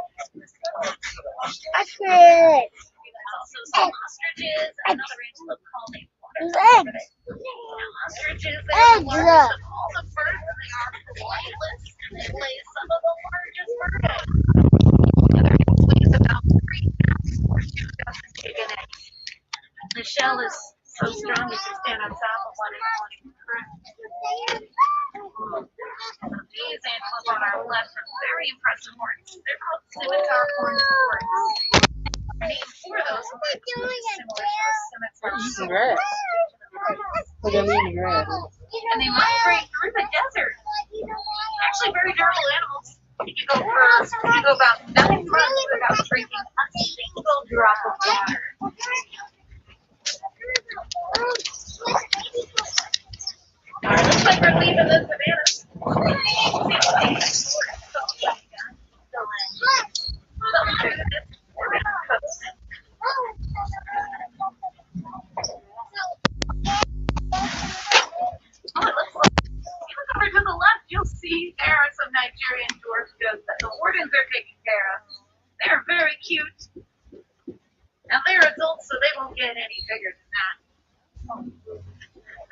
That's good. There's also some ostriches, another antelope called a water Eggs. ostriches, they are the largest of all the birds, and they are flightless, and they lay some of the largest bird eggs. Their egg weighs about 3 pounds or 2,000 chicken eggs. The shell is so strong you can stand on top of one and crack. These antelope on our left have very impressive horns. They're called scimitar horned horns. Name for those horns similar to a scimitar. Look at me in the grass. And they migrate through the desert. Actually, very durable animals. You can go about 9 months without drinking a single drop of water. Alright, looks like we're leaving the savannah. Over to the left, you'll see there are some Nigerian dwarf goats that the wardens are taking care of. They're very cute. Now they're adults, so they won't get any bigger than that.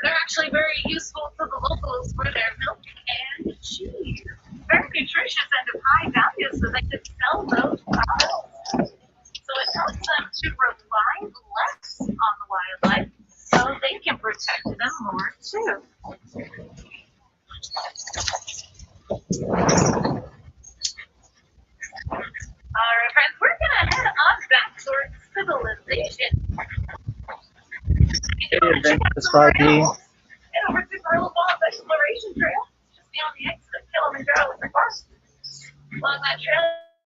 They're actually very useful to the locals for their milk and cheese. Very nutritious and of high value, so they could sell those products. So it helps them to rely less on the wildlife, so they can protect them more too. Alright, friends, we're gonna head on back towards civilization. Adventures 5D. Head over to Gorilla Ball's Exploration Trail, just beyond the exit of Kilimanjaro with the car. Along that trail,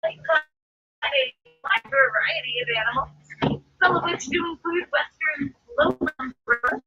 you can find a wide variety of animals, some of which do include western lowland birds.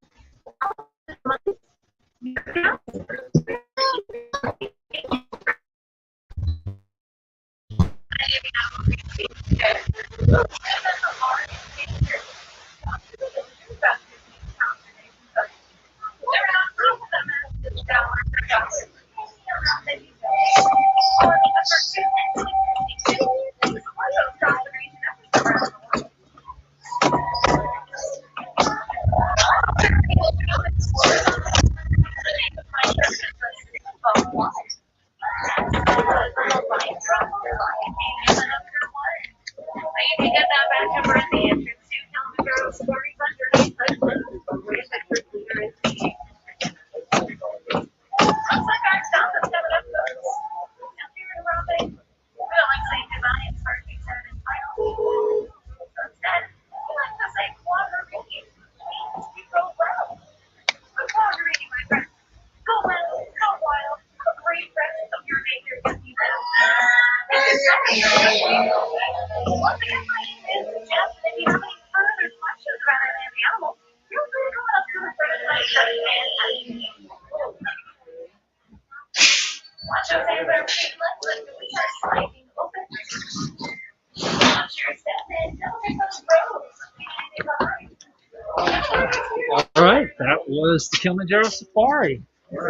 All right, that was the Kilimanjaro Safari. Hang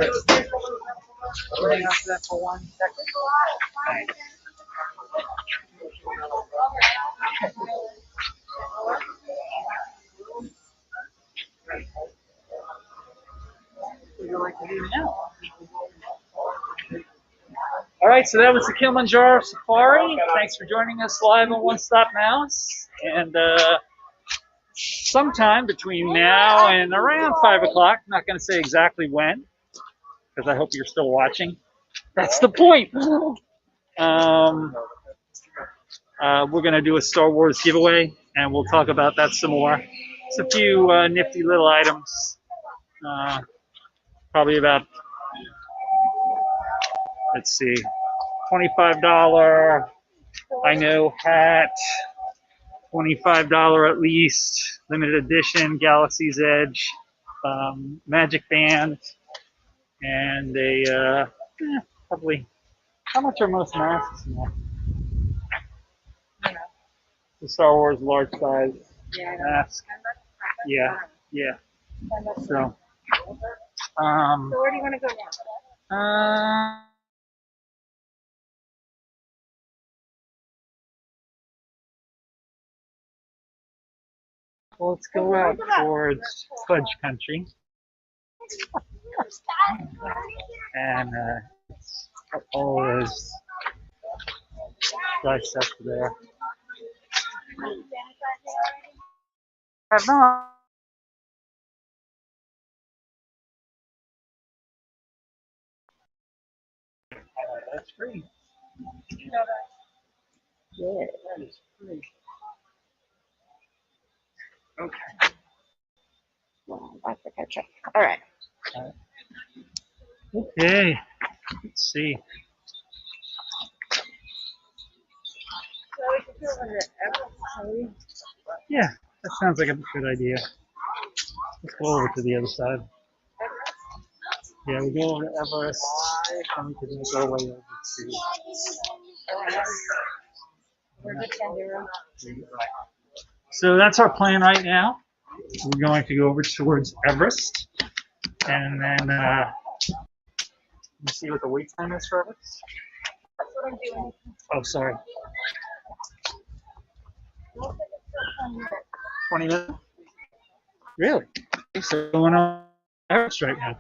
on to that for 1 second. All right, so that was the Kilimanjaro Safari. Thanks for joining us live on One Stop Mouse. And sometime between now and around 5 o'clock, I'm not going to say exactly when, because I hope you're still watching. That's the point. we're going to do a Star Wars giveaway, and we'll talk about that some more. It's a few nifty little items. Probably about, let's see, $25 I know hat, $25 at least, limited edition Galaxy's Edge, Magic Band, and probably, how much are most masks now? The Star Wars large size mask. Yeah, yeah. So, So where do you want to go now? well, let's go out towards Fudge Country. And all those dissect there. Have not. That's free. Yeah. That is free. Okay. Well, that's a good trick. All right. Okay. Let's see. So we can go over to Everest. Yeah, that sounds like a good idea. Let's go over to the other side. Yeah, we go over to Everest, and we can go way over to. We're just going to So that's our plan right now. We're going to go over towards Everest, and then let's see what the wait time is for Everest. That's what I'm doing. Oh, sorry. 20 minutes? Really? So going on Everest right now.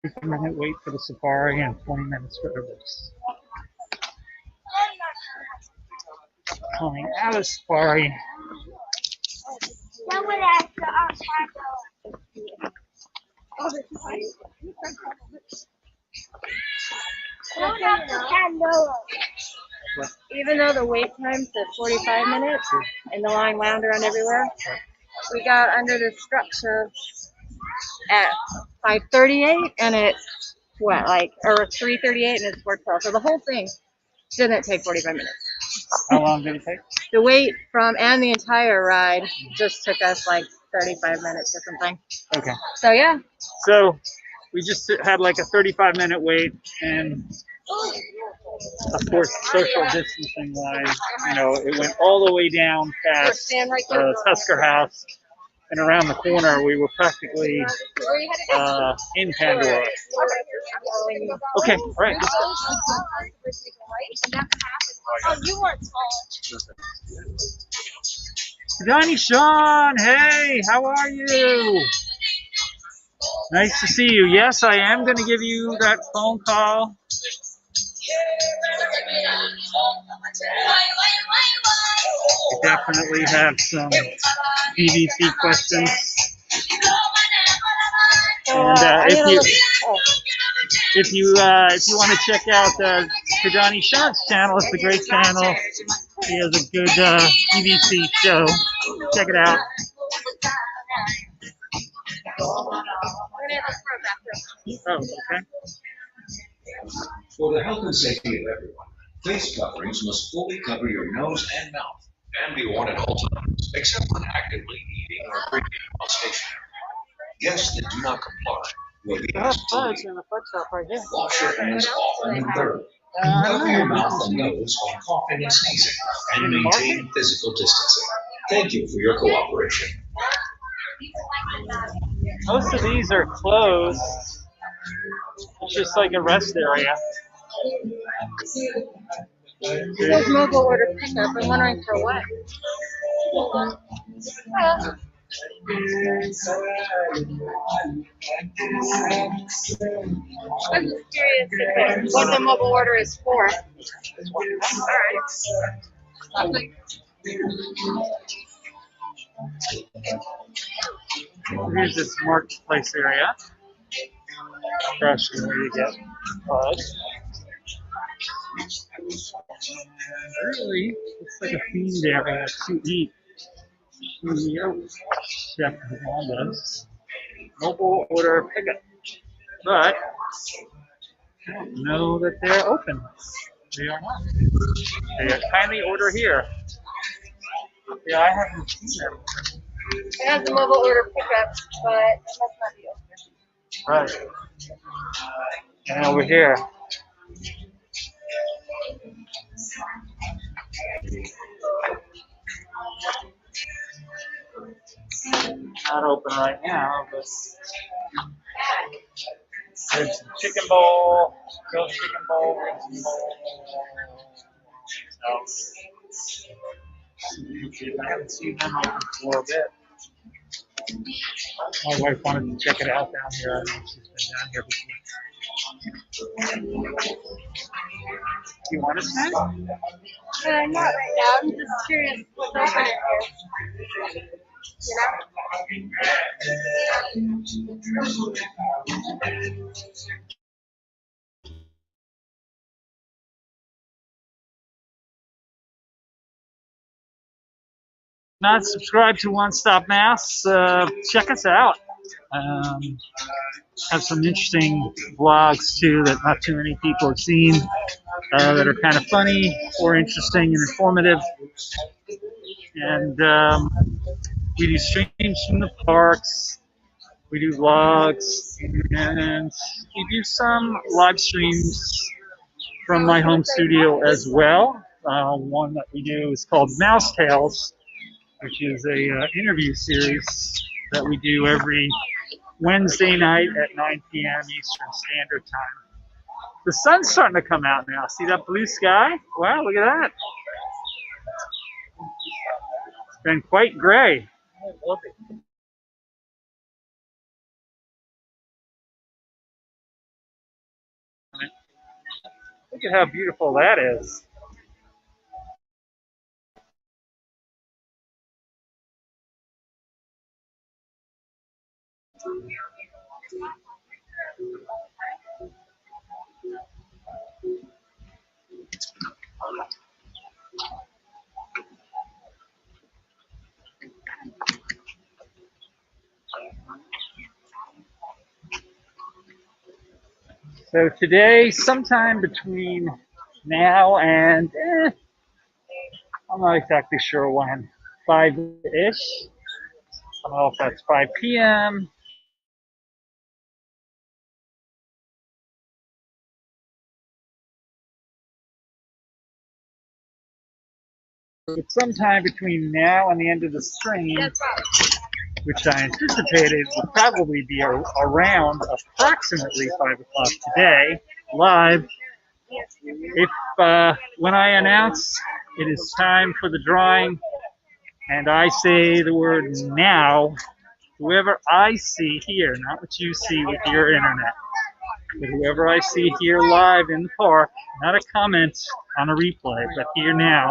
15-minute wait for the safari and 20 minutes for Everest. Coming out of safari. Even though the wait time's at 45 minutes and the line wound around everywhere, we got under the structure at 5:38 and it's what, like, or 3:38 and it's 4:12. So the whole thing didn't take 45 minutes. How long did it take? The wait from and the entire ride just took us like 35 minutes or something. Okay. So yeah. So we just had like a 35-minute wait, and of course, social distancing wise, it went all the way down past Tusker House, and around the corner we were practically in Pandora. Okay, all right. Oh, you weren't small. Johnny Sean, hey, how are you? Nice to see you. Yes, I am going to give you that phone call. We definitely have some BBC questions. And if you want to check out Kadani Sean's channel, it's a great channel. He has a good BBC show. Check it out. Oh, okay. For the health and safety of everyone, face coverings must fully cover your nose and mouth and be worn at all times, except when actively eating or drinking while stationary. Guests that do not comply will be asked to leave. In the foot shop right here. Wash your hands often and thoroughly. Cover your mouth and nose when coughing and sneezing, and maintain physical distancing. Thank you for your cooperation. Most of these are closed. It's just like a rest area. It says mobile order pickup. I'm wondering for what. I'm just curious what the mobile order is for. Alright. Here's this marketplace area. Especially where you get bugs. And really, looks like a themed area to eat. Chef Wanda's mobile order pickup. But I don't know that they're open. They are not. They are kindly order here. Yeah, I haven't seen them. It has a mobile order pickup, but it must not be open. Right. And over here. Not open right now, but there's some chicken bowl, grilled chicken bowl, ribs bowl. I haven't seen them open for a bit. My wife wanted to check it out down here. I know she's been down here before. Do you want a snack? Not right now. I'm just curious what's open in here. You know? Not subscribed to One Stop Mass, check us out. Have some interesting vlogs too that not too many people have seen that are kind of funny or interesting and informative. And we do streams from the parks. We do vlogs, and we do some live streams from my home studio as well. One that we do is called Mouse Tales, which is a interview series that we do every Wednesday night at 9 p.m. Eastern Standard Time. The sun's starting to come out now. See that blue sky? Wow, look at that. It's been quite gray. I love it. Look at how beautiful that is. So today, sometime between now and, I'm not exactly sure when, 5-ish. I don't know if that's 5 p.m. But sometime between now and the end of the stream, which I anticipated would probably be around approximately 5 o'clock today, live. If when I announce it is time for the drawing, and I say the word now, whoever I see here, not what you see with your internet, but whoever I see here live in the park, not a comment on a replay, but here now,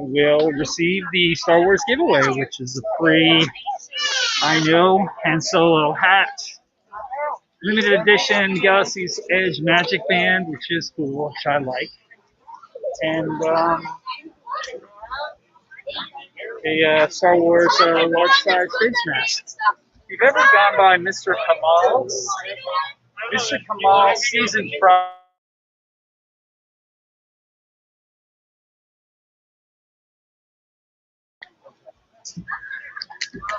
will receive the Star Wars giveaway, which is a free, I know, Han Solo hat, limited edition Galaxy's Edge Magic Band, which is cool, which I like, and a Star Wars large-size face mask. If you've ever gone by Mr. Kamal's seasoned fries.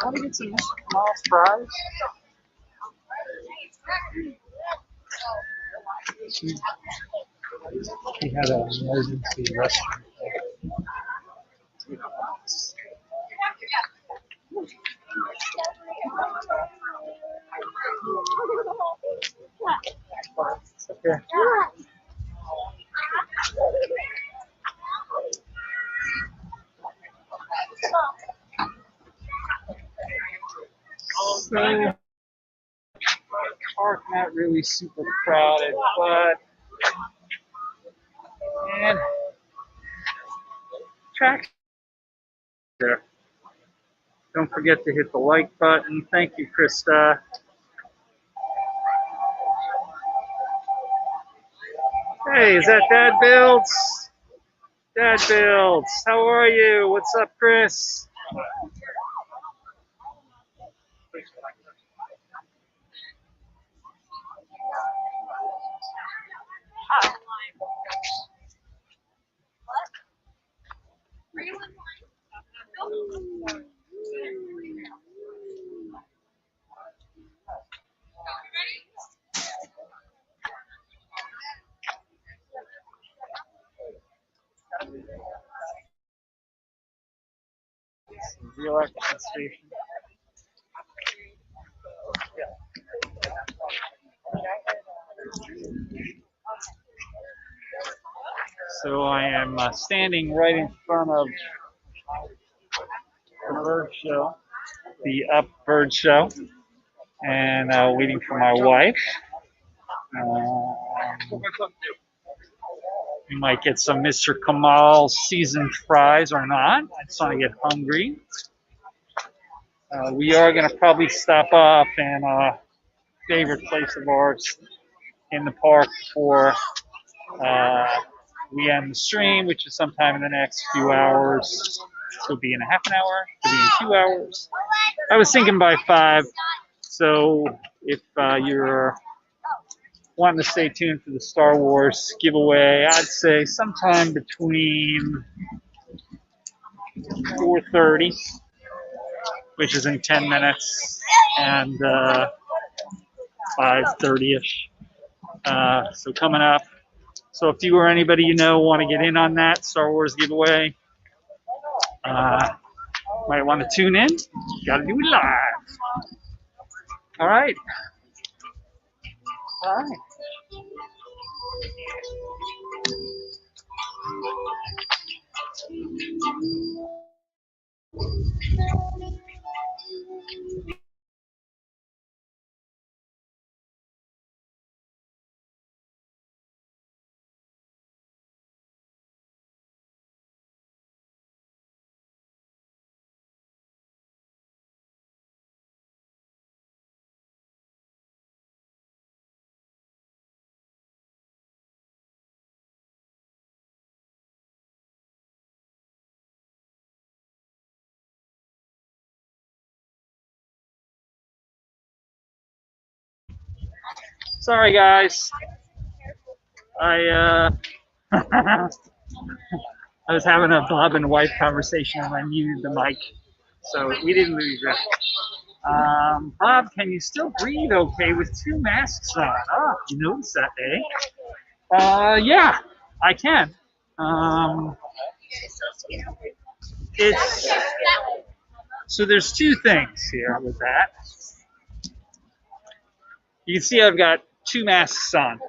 Want to get some Mr. Kamal's fries? He had an emergency rescue. Okay. So, park not really super crowded, but and track there. Don't forget to hit the like button. Thank you, Krista. Hey, is that Dad Builds? Dad Builds, how are you? What's up, Chris? The election station. So I am standing right in front of the bird show, the Up Bird Show, and waiting for my wife. We might get some Mr. Kamal seasoned fries or not. I just want to get hungry. We are going to probably stop off in a favorite place of ours in the park before we end the stream, which is sometime in the next few hours. Could be in a half an hour, could be in 2 hours. I was thinking by 5. So if you're wanting to stay tuned for the Star Wars giveaway, I'd say sometime between 4:30, which is in 10 minutes, and 5:30ish. So coming up. So if you or anybody you know want to get in on that Star Wars giveaway, might want to tune in. Got to do it live. All right. All right. Sorry, guys. I I was having a Bob and wife conversation and I muted the mic, so we didn't lose you. Bob, can you still breathe okay with 2 masks on? Oh, you noticed that, eh? Yeah, I can. It's so there's 2 things here with that. You can see I've got 2 masks on.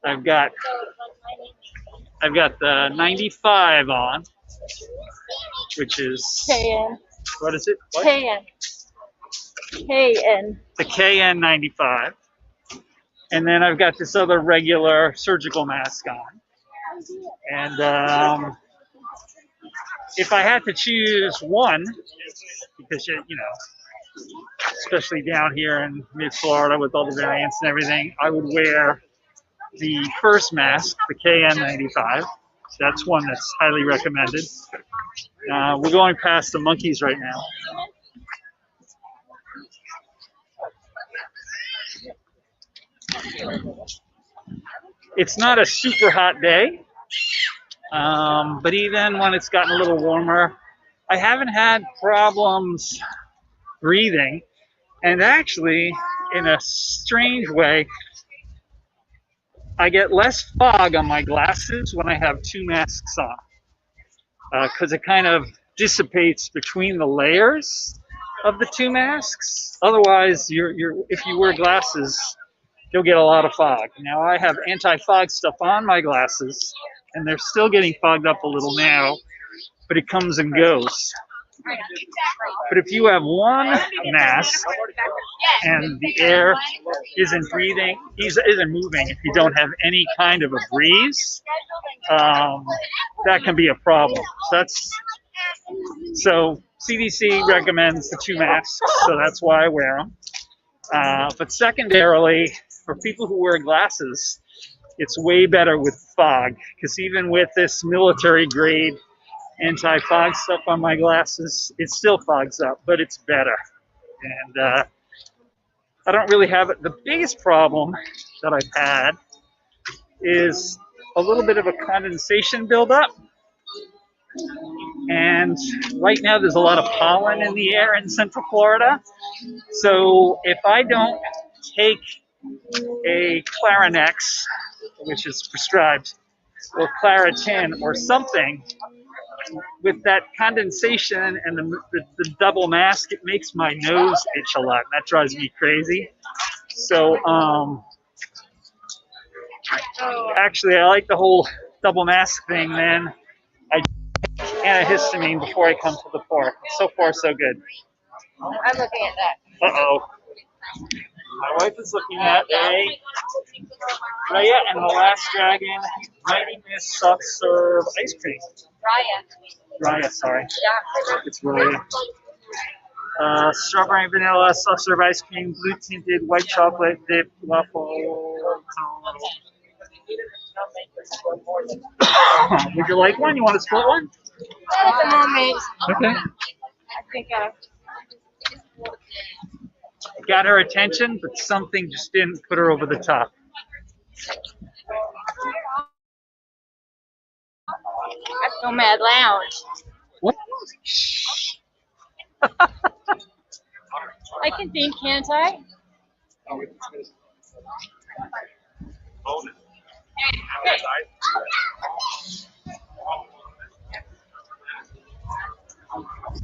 I've got the 95 on, which is KN. what is it? What? KN. KN. The KN95. And then I've got this other regular surgical mask on. And if I had to choose one, because you know, especially down here in mid-Florida with all the variants and everything, I would wear the first mask, the KN95. That's one that's highly recommended. We're going past the monkeys right now. It's not a super hot day, but even when it's gotten a little warmer, I haven't had problems breathing. And actually, in a strange way, I get less fog on my glasses when I have 2 masks on, because it kind of dissipates between the layers of the 2 masks. Otherwise, if you wear glasses, you'll get a lot of fog. Now, I have anti-fog stuff on my glasses, and they're still getting fogged up a little now, but it comes and goes. But if you have one mask and the air isn't moving, if you don't have any kind of a breeze, that can be a problem. So CDC recommends the 2 masks, so that's why I wear them. But secondarily, for people who wear glasses, It's way better with fog, because even with this military grade anti-fog stuff on my glasses, it still fogs up, but it's better. And I don't really have it. The biggest problem that I've had is a little bit of a condensation buildup. And right now there's a lot of pollen in the air in Central Florida. So if I don't take a Clarinex, which is prescribed, or Claritin or something, with that condensation and the double mask, it makes my nose itch a lot. And that drives me crazy. So actually, I like the whole double mask thing, man. I take antihistamine before I come to the park. So far, so good. I'm looking at that. Uh-oh. My wife is looking at a Raya and the Last Dragon Mighty Miss Soft Serve Ice Cream. Raya, sorry. It's Raya. Strawberry and vanilla soft serve ice cream, blue tinted white chocolate dip waffle cone. Would you like one? You want to split one? Not at the moment. Okay. I think Got her attention, but something just didn't put her over the top. that's Nomad Lounge. What? I can think, can't I?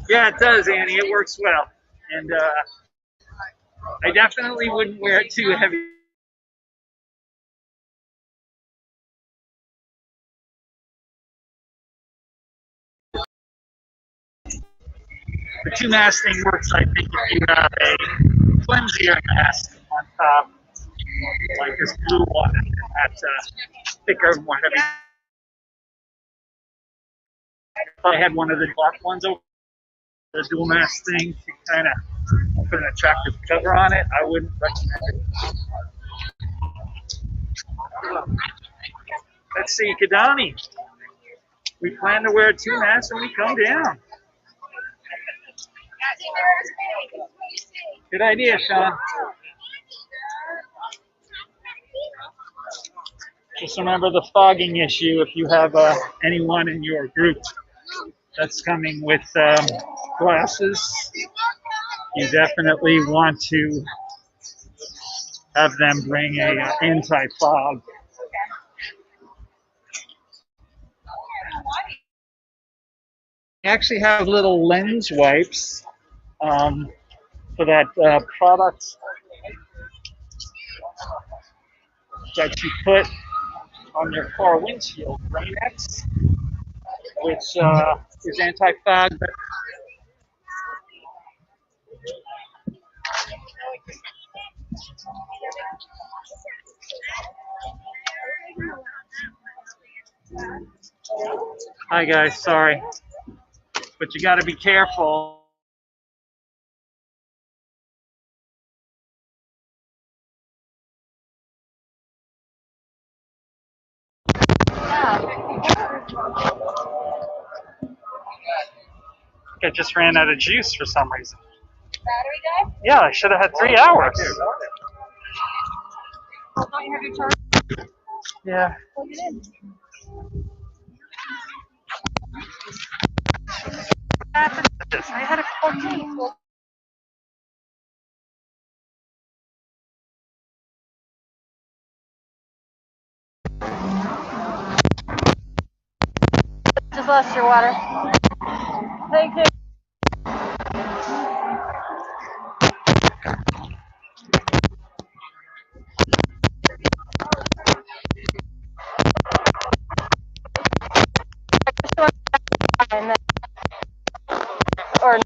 Yeah, it does, Annie. It works well. And I definitely wouldn't wear it too heavy. The two mask thing works, I think, if you have a flimsier mask on top, like this blue one, and that's thicker, more heavy. If I had one of the black ones over the dual mask thing to kind of put an attractive cover on it, I wouldn't recommend it. Let's see, Kadani. We plan to wear two masks when we come down. Good idea, Sean. Just remember the fogging issue if you have anyone in your group that's coming with glasses. You definitely want to have them bring a anti-fog. I actually have little lens wipes for that product that you put on your car windshield, Rain-X, which is anti-fog. But hi guys, sorry, but you got to be careful. I just ran out of juice for some reason. Battery guy? Yeah, I should have had 3 hours. Don't you have your charger? Yeah. Plug it in. What happened to this? I had it plugged in. Just lost your water. Thank you. Or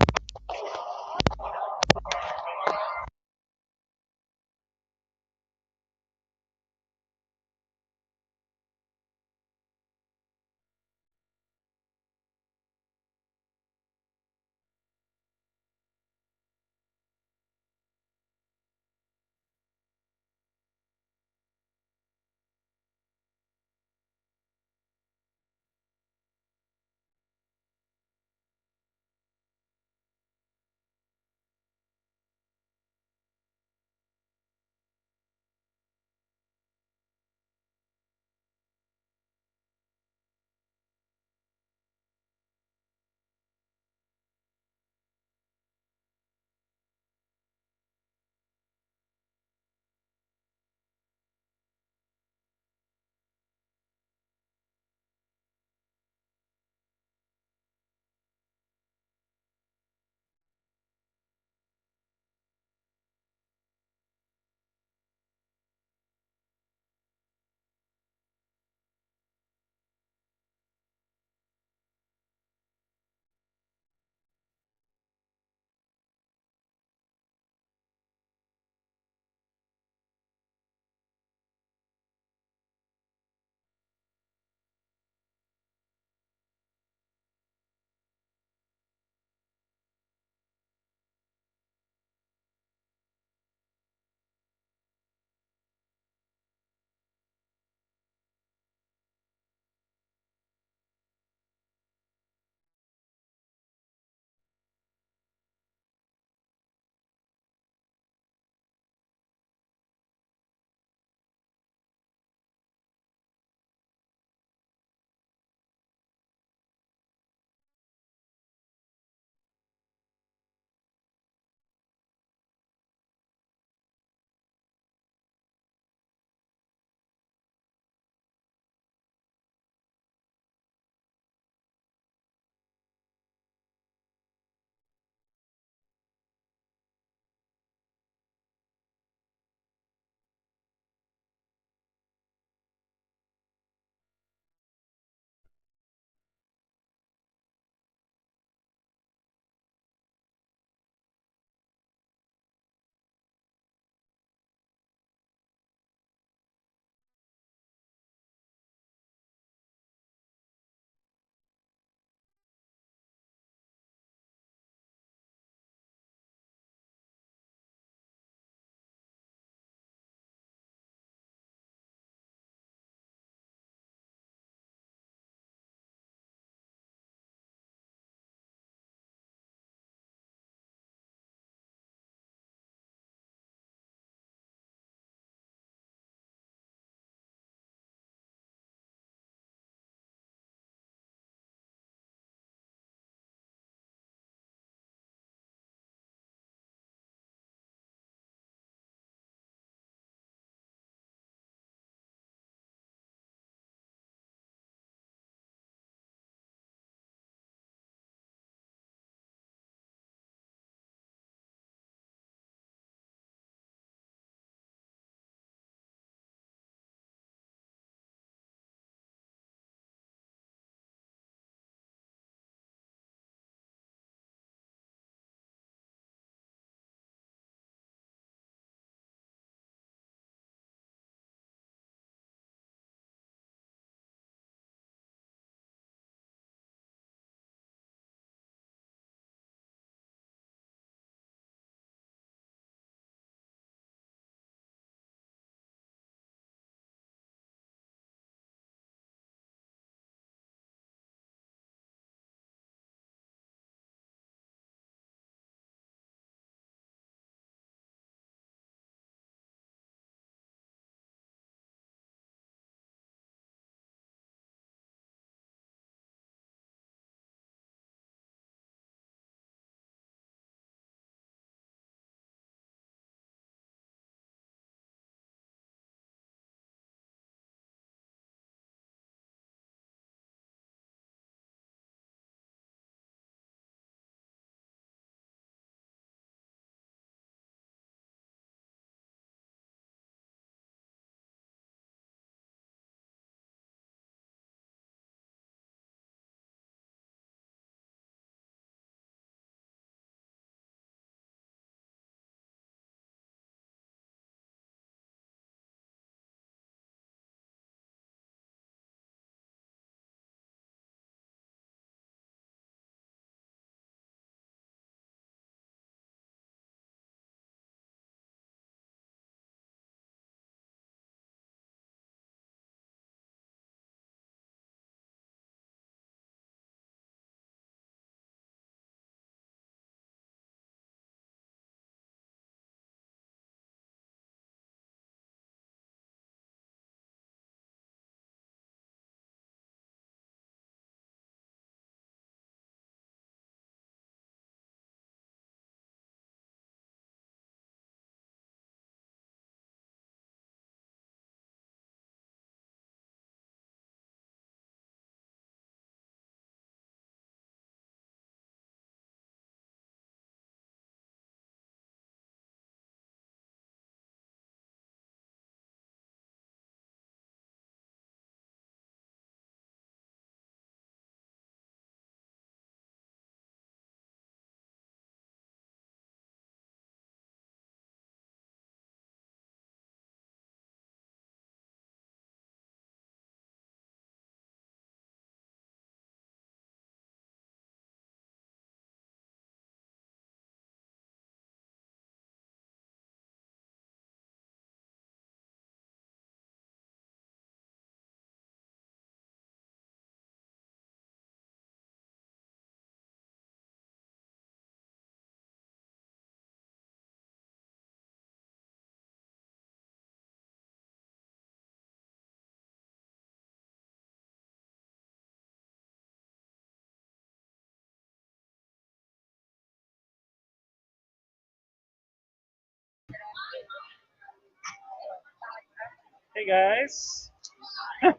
Hey guys.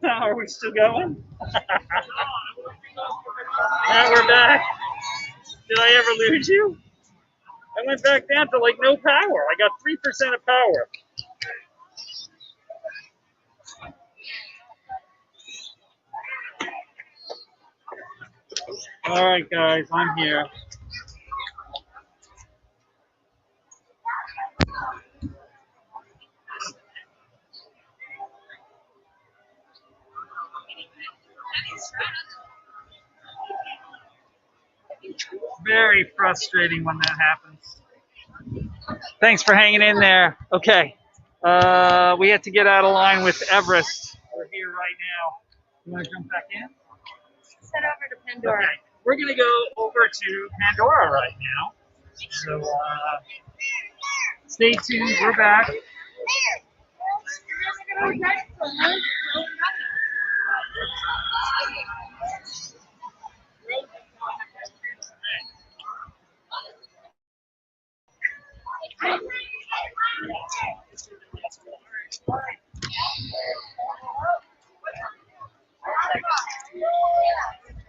Are we still going? Now we're back. Did I ever lose you? I went back down to like no power. I got 3% of power. All right, guys, I'm here. Very frustrating when that happens. Thanks for hanging in there. Okay. We had to get out of line with Everest. We're here right now. You want to jump back in? Head over to Pandora. Okay. We're going to go over to Pandora right now. So stay tuned. We're back.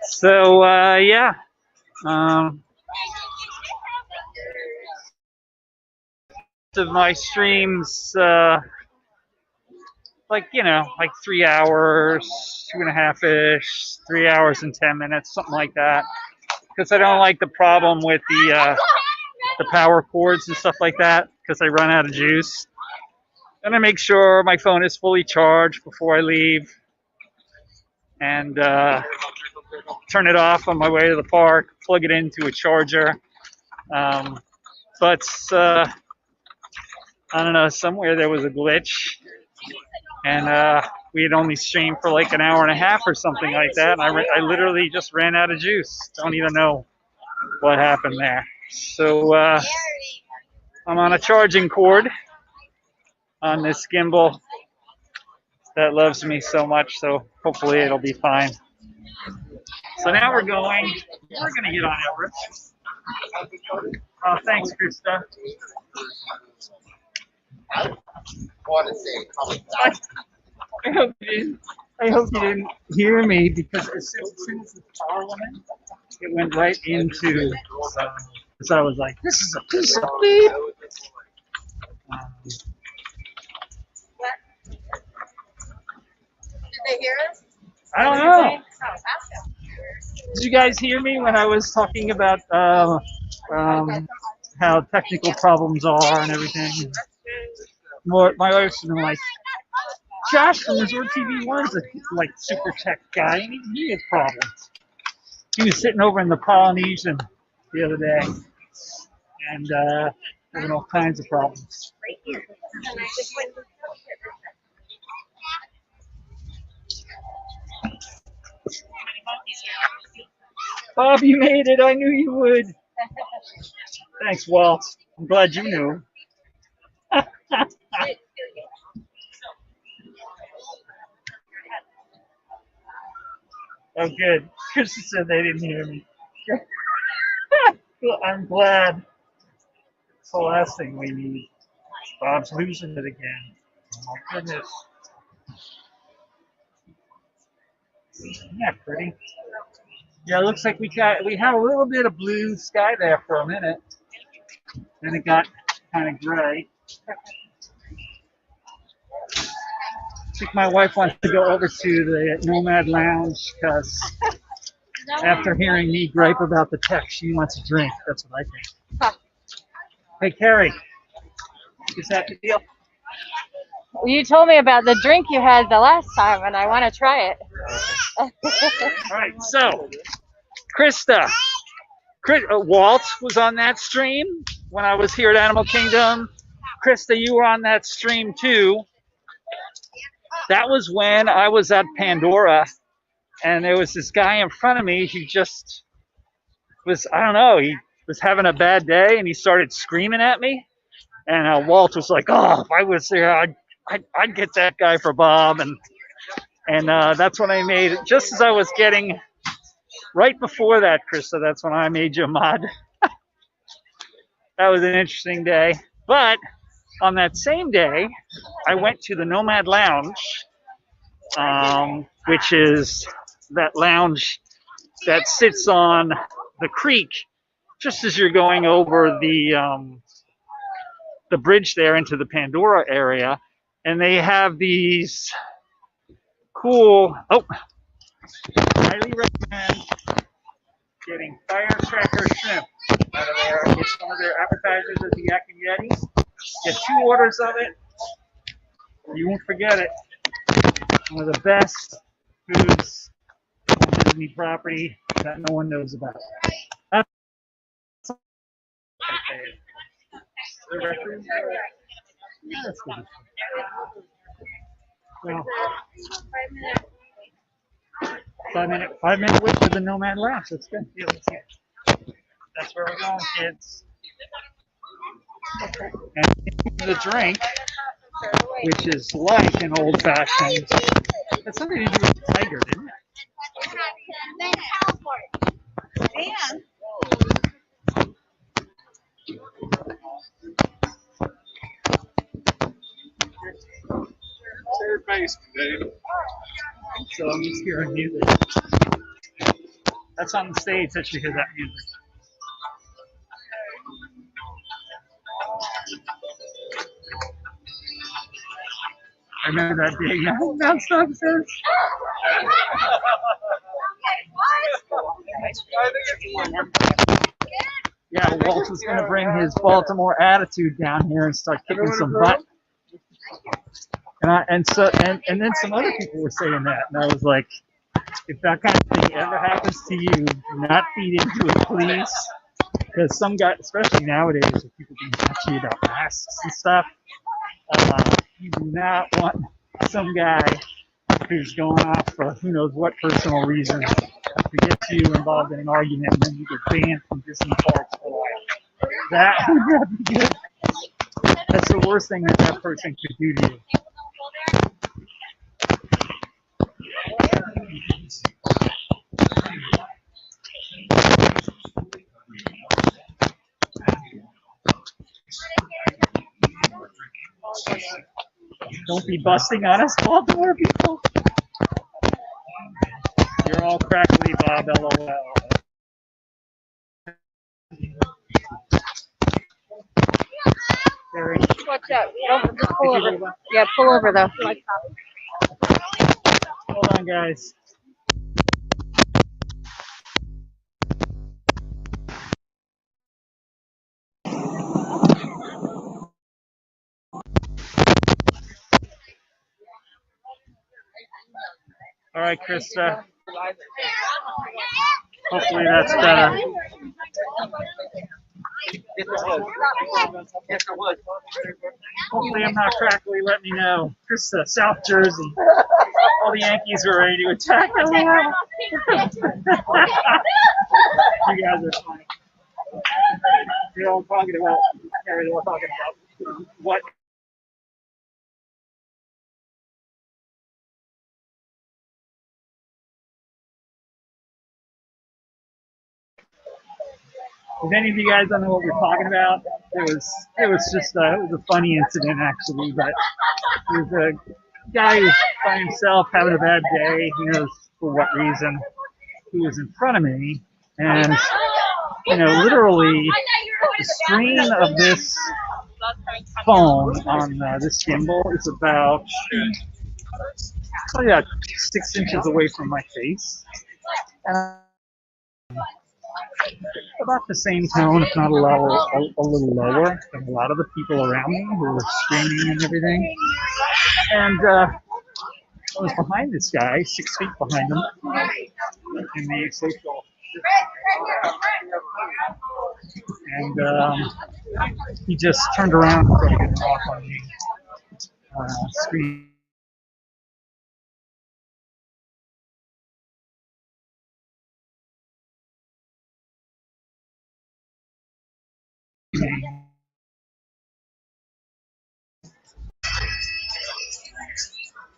So yeah, of my streams, like like 3 hours, 2.5 ish, 3 hours and 10 minutes, something like that. Because I don't like the problem with the power cords and stuff like that. Because I run out of juice, and I make sure my phone is fully charged before I leave, and turn it off on my way to the park, plug it into a charger. But I don't know, somewhere there was a glitch, and we had only streamed for like an hour and a half or something like that, and I literally just ran out of juice. Don't even know what happened there. So I'm on a charging cord on this gimbal that loves me so much, so hopefully it'll be fine. So now we're going to get on Everest. Oh, thanks, Krista. I hope you didn't hear me, because as soon as the power went in, it went right into. So I was like, "This is a piece of meat." Did they hear us? I don't know. Did you guys hear me when I was talking about how technical problems are and everything? My wife's been like, Josh from Resort TV One's a like super tech guy, and he has problems. He was sitting over in the Polynesian the other day, and having all kinds of problems. Bob, you made it. I knew you would. Thanks, Walt. I'm glad you knew. Oh, good. Krista said they didn't hear me. I'm glad. It's the last thing we need. Bob's losing it again. Oh my goodness. Isn't that pretty? Yeah, it looks like we had a little bit of blue sky there for a minute. Then it got kind of gray. I think my wife wants to go over to the Nomad Lounge, because after hearing me gripe about the tech, she wants a drink. That's what I think. Huh. Hey, Carrie, is that the deal? You told me about the drink you had the last time, and I want to try it. All right, so Krista, Walt was on that stream when I was here at Animal Kingdom. Krista, you were on that stream too. That was when I was at Pandora, and there was this guy in front of me who just was, I don't know, he was having a bad day, and he started screaming at me. And Walt was like, "Oh, if I was there, I'd get that guy for Bob." And that's when I made it. Just as I was getting, right before that, Krista, that's when I made you a mod. That was an interesting day. But On that same day, I went to the Nomad Lounge, which is that lounge that sits on the creek just as you're going over the bridge there into the Pandora area, and they have these cool. Oh, highly recommend getting firecracker shrimp out of there. It's one of their appetizers at the Yak and Yeti. Get 2 orders of it. You won't forget it. One of the best foods on Disney property that no one knows about. That's the record. That's good. Well, 5 minute wait to the Nomad Lounge. That's good. That's where we're going, kids. And the drink, which is like an old fashioned. That's something to do with the tiger, didn't it? Dan. Third baseman, Dave. So I'm just hearing music. That's on the stage that you hear that music. I remember that day. Yeah, that stuff says. Yeah, Walt was going to bring his Baltimore attitude down here and start kicking some butt. And then some other people were saying that, and I was like, if that kind of thing ever happens to you, do not feed into it, please. Because some guy, especially nowadays, with people being touchy about masks and stuff, you do not want some guy who's going off for who knows what personal reason to get you involved in an argument and then you get banned from Disney parks for a while. That would not be good. That's the worst thing that person could do to you. Don't be busting on us, Baltimore people. You're all crackly, Bob, LOL. Gary. Watch out. Don't just pull over. Yeah, pull over though. Hold on, guys. All right, Krista. Hopefully that's better. Hopefully I'm not crackly. Let me know. Krista, South Jersey. All the Yankees are ready to attack. You guys are funny. We're all talking about. We're all talking about what. If any of you guys don't know what we're talking about, it was just it was a funny incident actually, but there's a guy who's by himself having a bad day, who knows for what reason, who was in front of me, and literally the screen of this phone on this gimbal is about 6 inches away from my face, and about the same tone, if not a little lower than a lot of the people around me who were screaming and everything. And I was behind this guy, 6 feet behind him, in the social. And he just turned around and started getting off on me, screaming.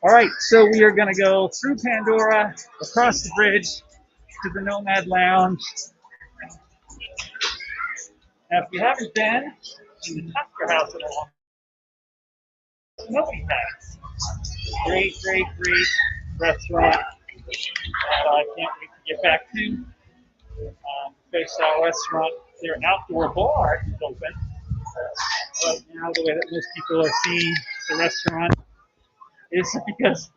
All right, so we are going to go through Pandora, across the bridge to the Nomad Lounge. Now, if you haven't been in the Tucker House in a long Nobody has. Great restaurant that I can't wait to get back to. Fish Out Restaurant, their outdoor bar is open. Right now, the way that most people are seeing the restaurant is because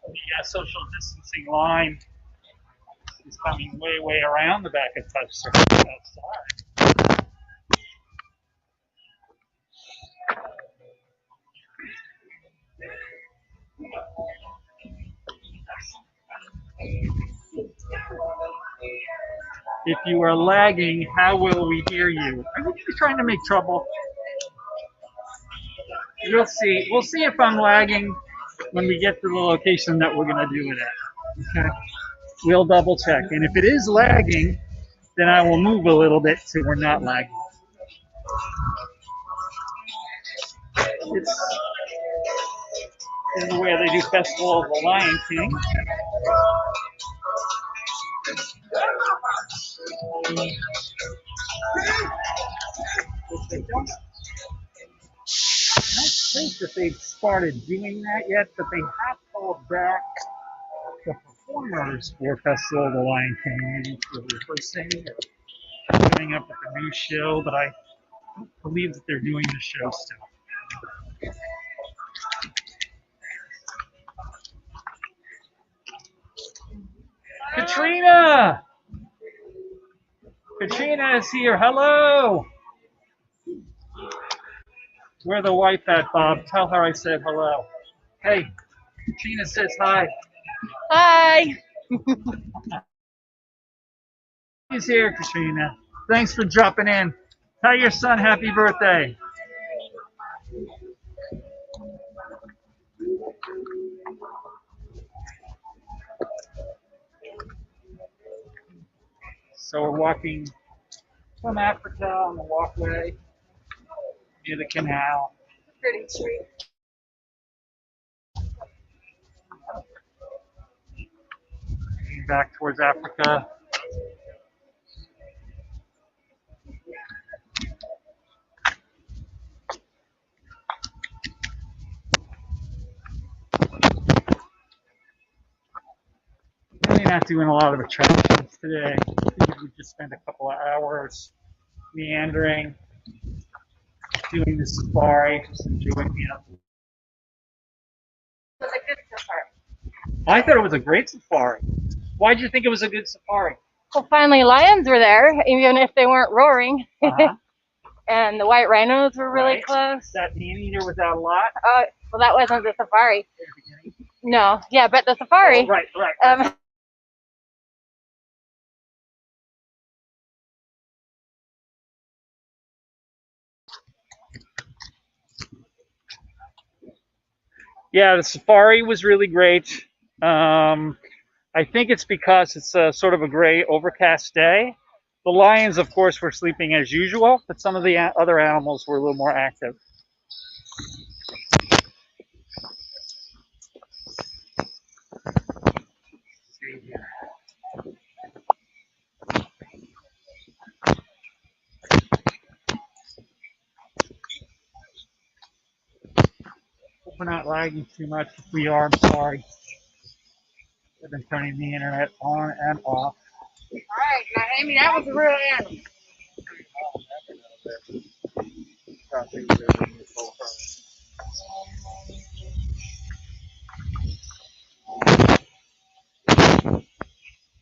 the social distancing line is coming way around the back of Touch Surface outside. If you are lagging, how will we hear you? Are you trying to make trouble? You'll see. We'll see if I'm lagging when we get to the location that we're going to do it at. Okay. We'll double check. And if it is lagging, then I will move a little bit so we're not lagging. It's the way they do Festival of the Lion King. Which they don't. I don't think that they've started doing that yet, but they have called back the performers for Festival of the Lion King, maybe for rehearsing or coming up with a new show, but I don't believe that they're doing the show still. Katrina! Katrina is here. Hello! Where the wife at, Bob? Tell her I said hello. Hey, Katrina says hi. Hi. He's here, Katrina. Thanks for dropping in. Tell your son happy birthday. So we're walking from Africa on the walkway near the canal. Pretty tree. Heading back towards Africa. Really not doing a lot of attractions today. I figured we'd just spend a couple of hours meandering, doing the safari, just enjoying the outdoors. It was a good safari. I thought it was a great safari. Why did you think it was a good safari? Well, finally lions were there, even if they weren't roaring. Uh-huh. And the white rhinos were really Right. close. That anteater was out a lot Well, that wasn't the safari. at the beginning. No, yeah, but the safari. Oh, right. Yeah, the safari was really great. I think it's because it's sort of a gray, overcast day. The lions, of course, were sleeping as usual, but some of the other animals were a little more active. Let's see here. Hope we're not lagging too much. If we are, I'm sorry. I've been turning the internet on and off. Alright, now Amy, that was a real animal.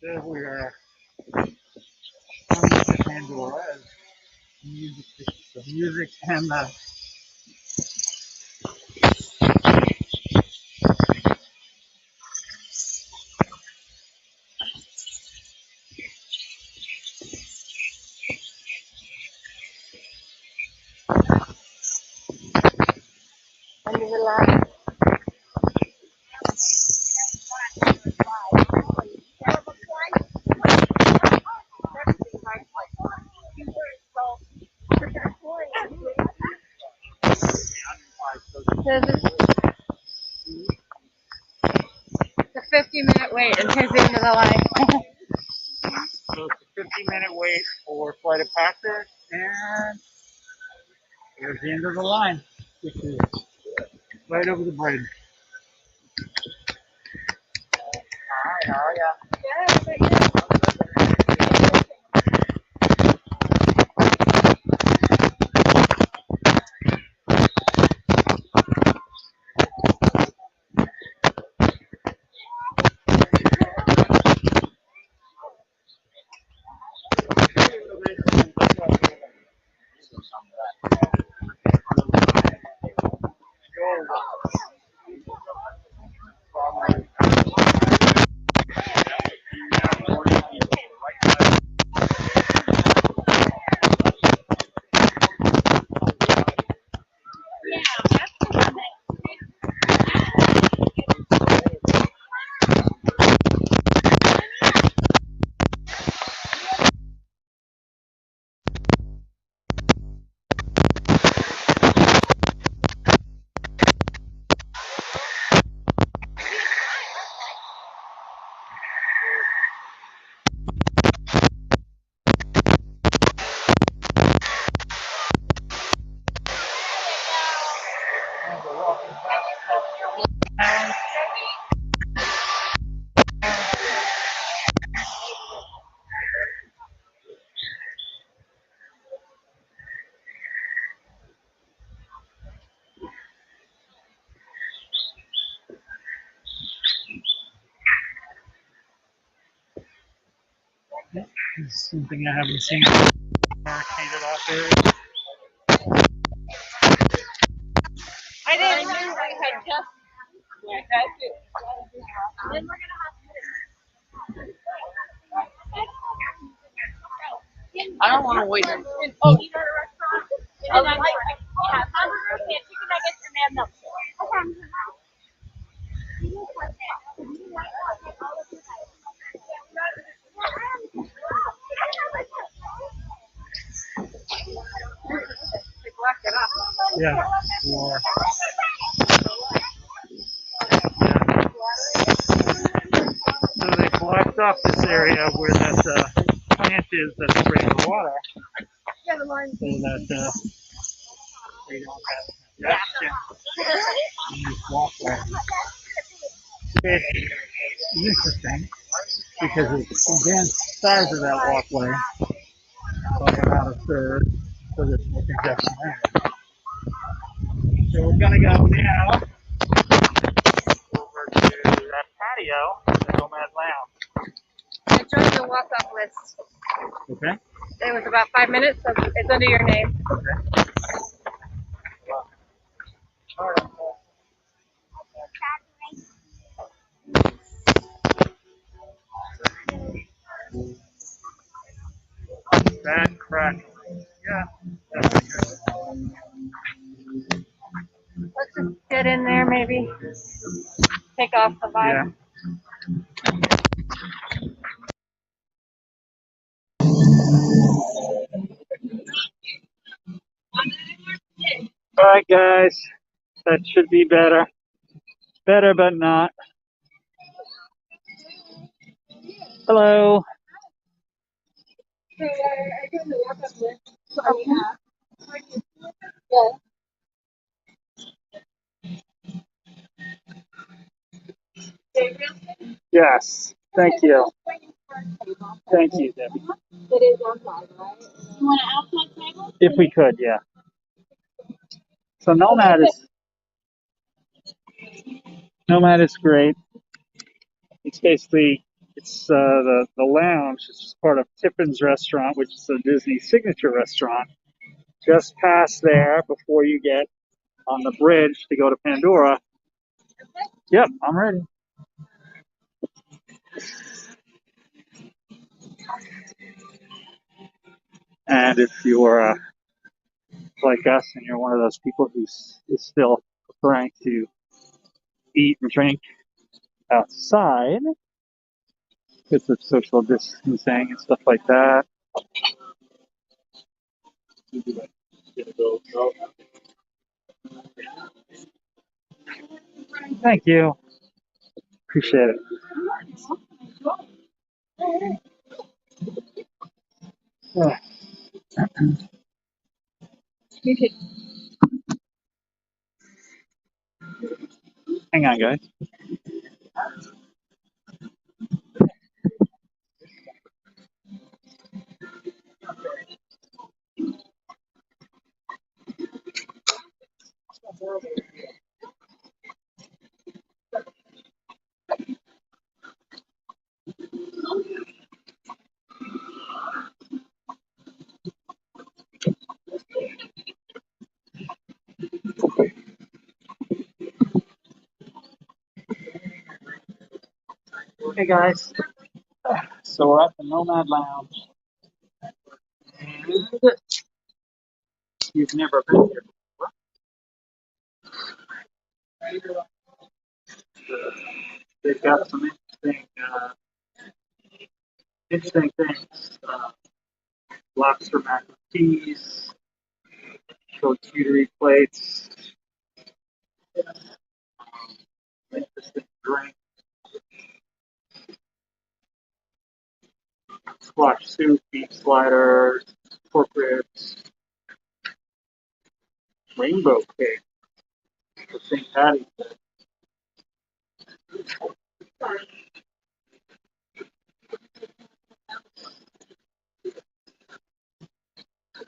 There we are. The Pandora as the music and the Under the line. It's a 50-minute wait until the end of the line. So it's a 50-minute wait for flight of passage, and there's the end of the line, which is Right over the bridge. Hi, how are ya? Something I haven't seen barricaded off there. I didn't know we had just. I don't want to wait. Oh, you got a restaurant? I like hamburgers and chicken nuggets and they have milkshake. They blocked it up. Yeah. Or, so they blocked off this area where that plant is that's spraying the water. Yeah, the line. So that they don't have congestion in this walkway. It's interesting because it's condensed size of that walkway by about a third, so there's no congestion there. So we're gonna go now over to that patio, the Nomad Lounge. I joined the walk-up list. Okay? It was about 5 minutes, so it's under your name. Okay. Bad crack. Yeah. That's good. Let's just get in there, maybe. Take off the vibe. All right, guys. That should be better. Better, but not. Hello. So, I joined the walk-up list. So, yeah. Yes. Thank you. Thank you, Debbie. It is outside, right? You want an outside table? If we could, yeah. So Nomad is great. It's basically the lounge. It's just part of Tippon's restaurant, which is a Disney signature restaurant. Just past there before you get on the bridge to go to Pandora. Yep, I'm ready. And if you're like us and you're one of those people who's is still preferring to eat and drink outside because of social distancing and stuff like that. Thank you. Appreciate it. Oh, You could. Hang on, guys. Hey, guys. So we're at the Nomad Lounge, and you've never been here before. They've got some interesting things. Lobster mac and cheese, charcuterie plates, interesting drink, squash soup, beef sliders, pork ribs, rainbow cake for St. Patty's Day.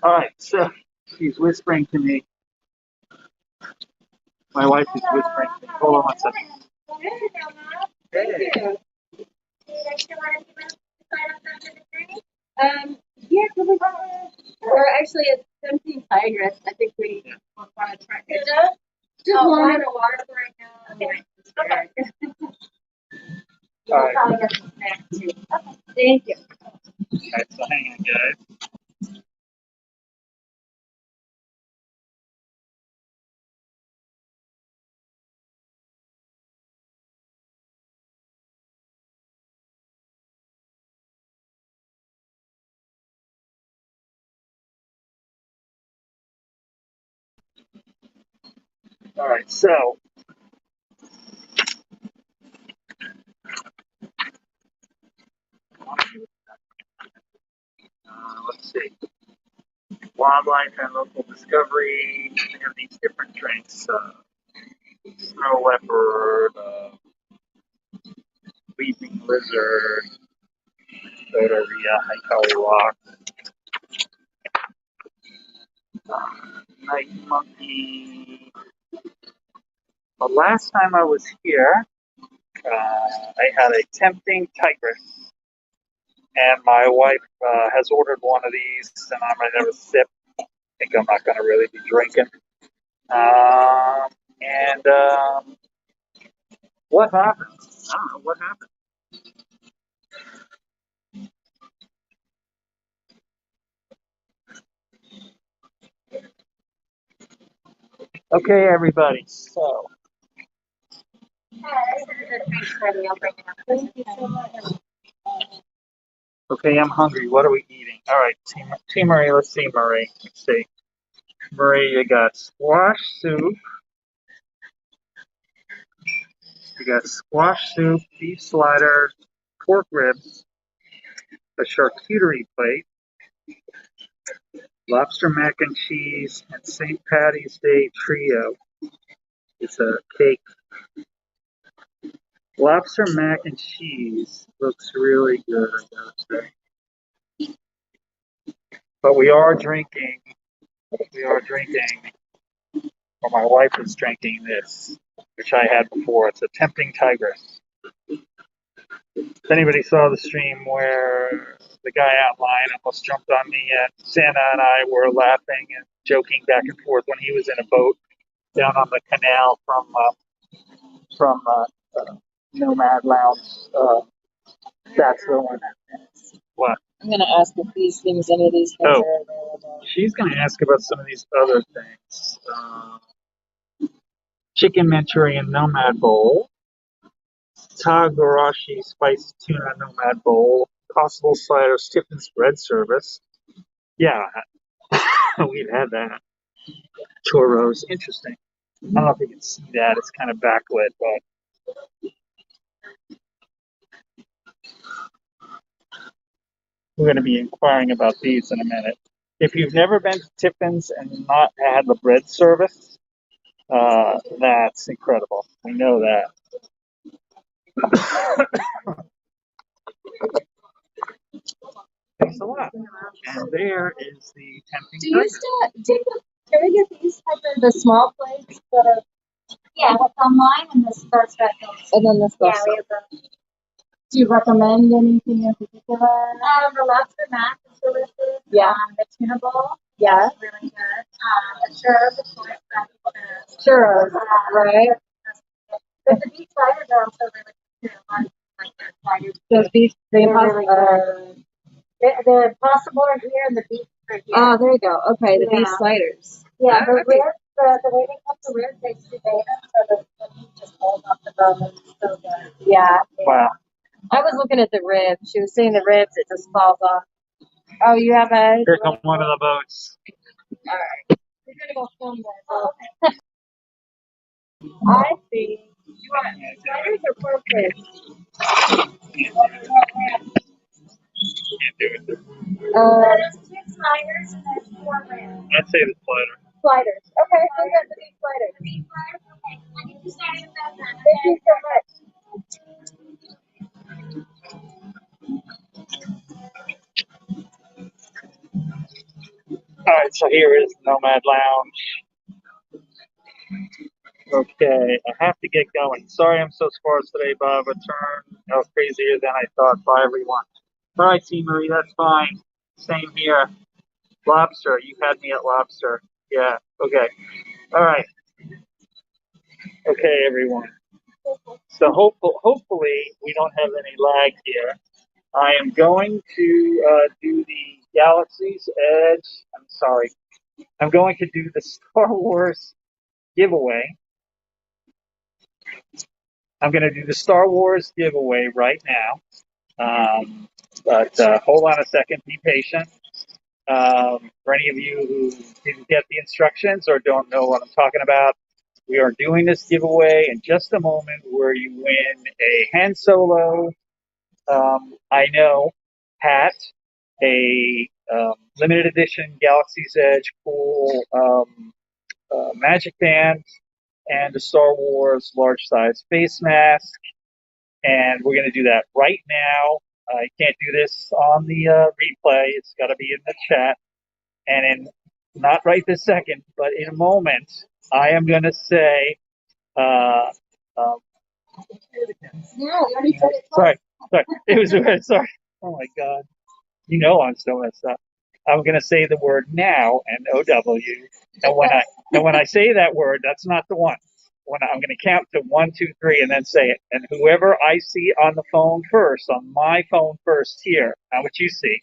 All right, so she's whispering to me. My wife is whispering to me. Hold on one second. Hey. Yeah, or actually it's tempting tigress. I think we want to try it. Just water for right now. Okay. All right. Probably get some snacks too. Okay. Thank you. All right, so hang on, guys. All right, so let's see. Wildlife and local discovery. They have these different drinks. Snow leopard, weeping lizard, Soteria, high rock, night monkey. The last time I was here, I had a tempting tigress, and my wife has ordered one of these, and I'm gonna have a sip. I think I'm not gonna really be drinking. And what happened? I don't know what happened. Okay, everybody. So, Thank you so much. okay, I'm hungry. What are we eating? All right, Team Marie. Let's see, Marie. Let's see. Marie, you got squash soup. You got squash soup, beef sliders, pork ribs, a charcuterie plate, lobster mac and cheese, and St. Patty's Day trio. It's a cake. Lobster mac and cheese looks really good, I gotta say. But we are drinking, or my wife is drinking this, which I had before. It's a tempting tigress. If anybody saw the stream where the guy outline almost jumped on me, and Santa and I were laughing and joking back and forth when he was in a boat down on the canal from Nomad Lounge. That's the one. What? I'm gonna ask if these things, any of these things Oh. are available. She's going to ask about some of these other things. Chicken Manchurian Nomad Bowl, Tagarashi Spiced Tuna Nomad Bowl, Possible Slider Stiff and Spread Service. Yeah, we've had that. Churros, interesting. I don't know if you can see that. It's kind of backlit, but we're going to be inquiring about these in a minute. If you've never been to Tipton's and not had the bread service, That's incredible. We know that. Thanks a lot. And there is the tempting Do you burger. still can we get these type of the small plates that are Yeah, what's online and this starts back on. and then the Yeah, stuff? we have the Do you recommend anything in particular? the lobster mac is delicious. Yeah. The tuna bowl. Yeah. Is really good. The churros, of course, that's Churros, right? But the beef sliders are also really good too. Like their sliders. Those beef, the They're really good. The impossible are here and the beef are here. oh, there you go. Okay, the beef Yeah. sliders. Yeah, the Okay. ribs, the way they cook the ribs, they stay them so the meat just holds up the bone. It's so good. Yeah. Wow. I was looking at the ribs. She was saying the ribs, it just falls off. Oh, you have a. Here comes one of the boats. All right. We're gonna go film that. I see. You want sliders or pork ribs? Can't do it. There's 2 sliders and there's 4 ribs. I'd say the slider. Sliders. Okay, so we got the beef sliders. The beef sliders, okay. I need to start with that then. Thank you so much. All right, so here is Nomad Lounge. Okay, I have to get going. Sorry I'm so sparse today, Bob. A turn out crazier than I thought. Bye, everyone. All right, T. Marie, that's fine. Same here. Lobster. You had me at lobster. Yeah, okay. All right. Okay, everyone. So hopefully we don't have any lag here. I am going to do the Galaxy's Edge. I'm sorry. I'm going to do the Star Wars giveaway. I'm going to do the Star Wars giveaway right now. But hold on a second. Be patient. For any of you who didn't get the instructions or don't know what I'm talking about, we are doing this giveaway in just a moment where you win a Han Solo, I know, hat, a limited edition Galaxy's Edge cool magic band, and a Star Wars large size face mask. And we're going to do that right now. I can't do this on the replay. It's got to be in the chat. And in not right this second, but in a moment, I am going to say, No, you already said it. sorry, it was weird. Sorry. Oh my God. You know I'm so messed up. I'm going to say the word now, N-O-W. And when I say that word, that's not the one. When I'm going to count to 1, 2, 3, and then say it. And whoever I see on the phone first, on my phone first here, not what you see,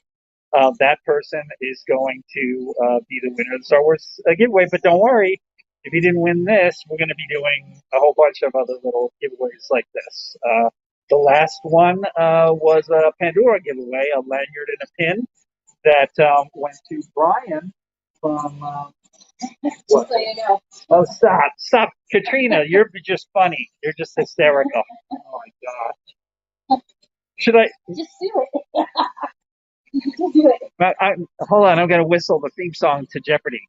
that person is going to be the winner of the Star Wars giveaway. But don't worry, if you didn't win this, we're going to be doing a whole bunch of other little giveaways like this. The last one was a Pandora giveaway, a lanyard and a pin that went to Brian from. What? So you know. Oh, stop, Katrina! You're just funny. You're just hysterical. Oh my God! Should I? Just do it. Just do it. Hold on, I'm gonna whistle the theme song to Jeopardy.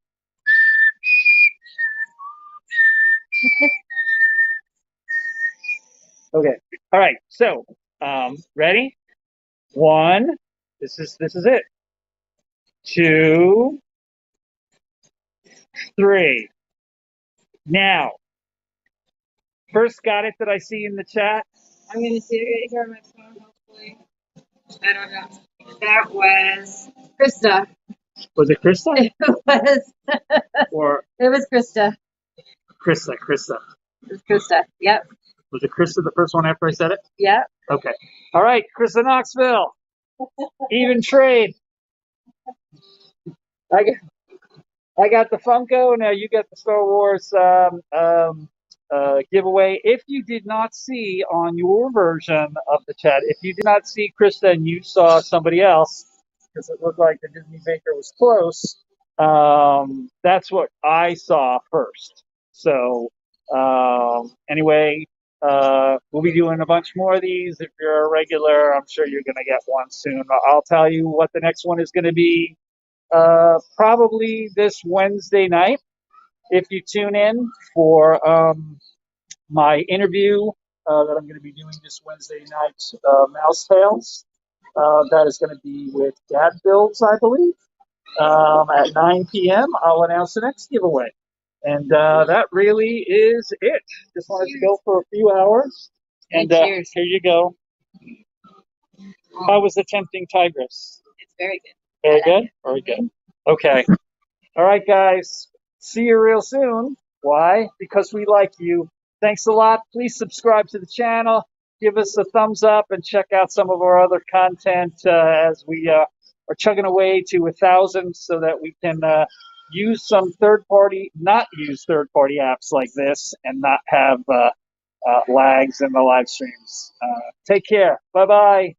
Okay. All right. So, ready? 1. This is it. 2, 3. Now, first got it that I see in the chat. I'm gonna see it right here on my phone, hopefully. I don't know. That was Krista. Was it Krista It was. or It was Krista. Krista? It was Krista. Yep. Was it Krista the first one after I said it? Yep. Okay. All right, Krista Knoxville. Even trade. I got the Funko. Now you got the Star Wars giveaway. If you did not see on your version of the chat, if you did not see Krista and you saw somebody else, because it looked like the Disney Baker was close, that's what I saw first. So anyway, we'll be doing a bunch more of these. If you're a regular, I'm sure you're going to get one soon. I'll tell you what the next one is going to be probably this Wednesday night. if you tune in for my interview that I'm going to be doing this Wednesday night, Mouse Tales. That is going to be with Dad Builds, I believe. At 9 p.m., I'll announce the next giveaway. And that really is it. Just wanted to go for a few hours. And here you go. How was the tempting tigress? It's very good. Very good? Very good. Okay. All right, guys. See you real soon. Why? Because we like you. Thanks a lot. Please subscribe to the channel. Give us a thumbs up and check out some of our other content as we are chugging away to 1,000 so that we can use some not use third-party apps like this and not have lags in the live streams. Take care. Bye-bye.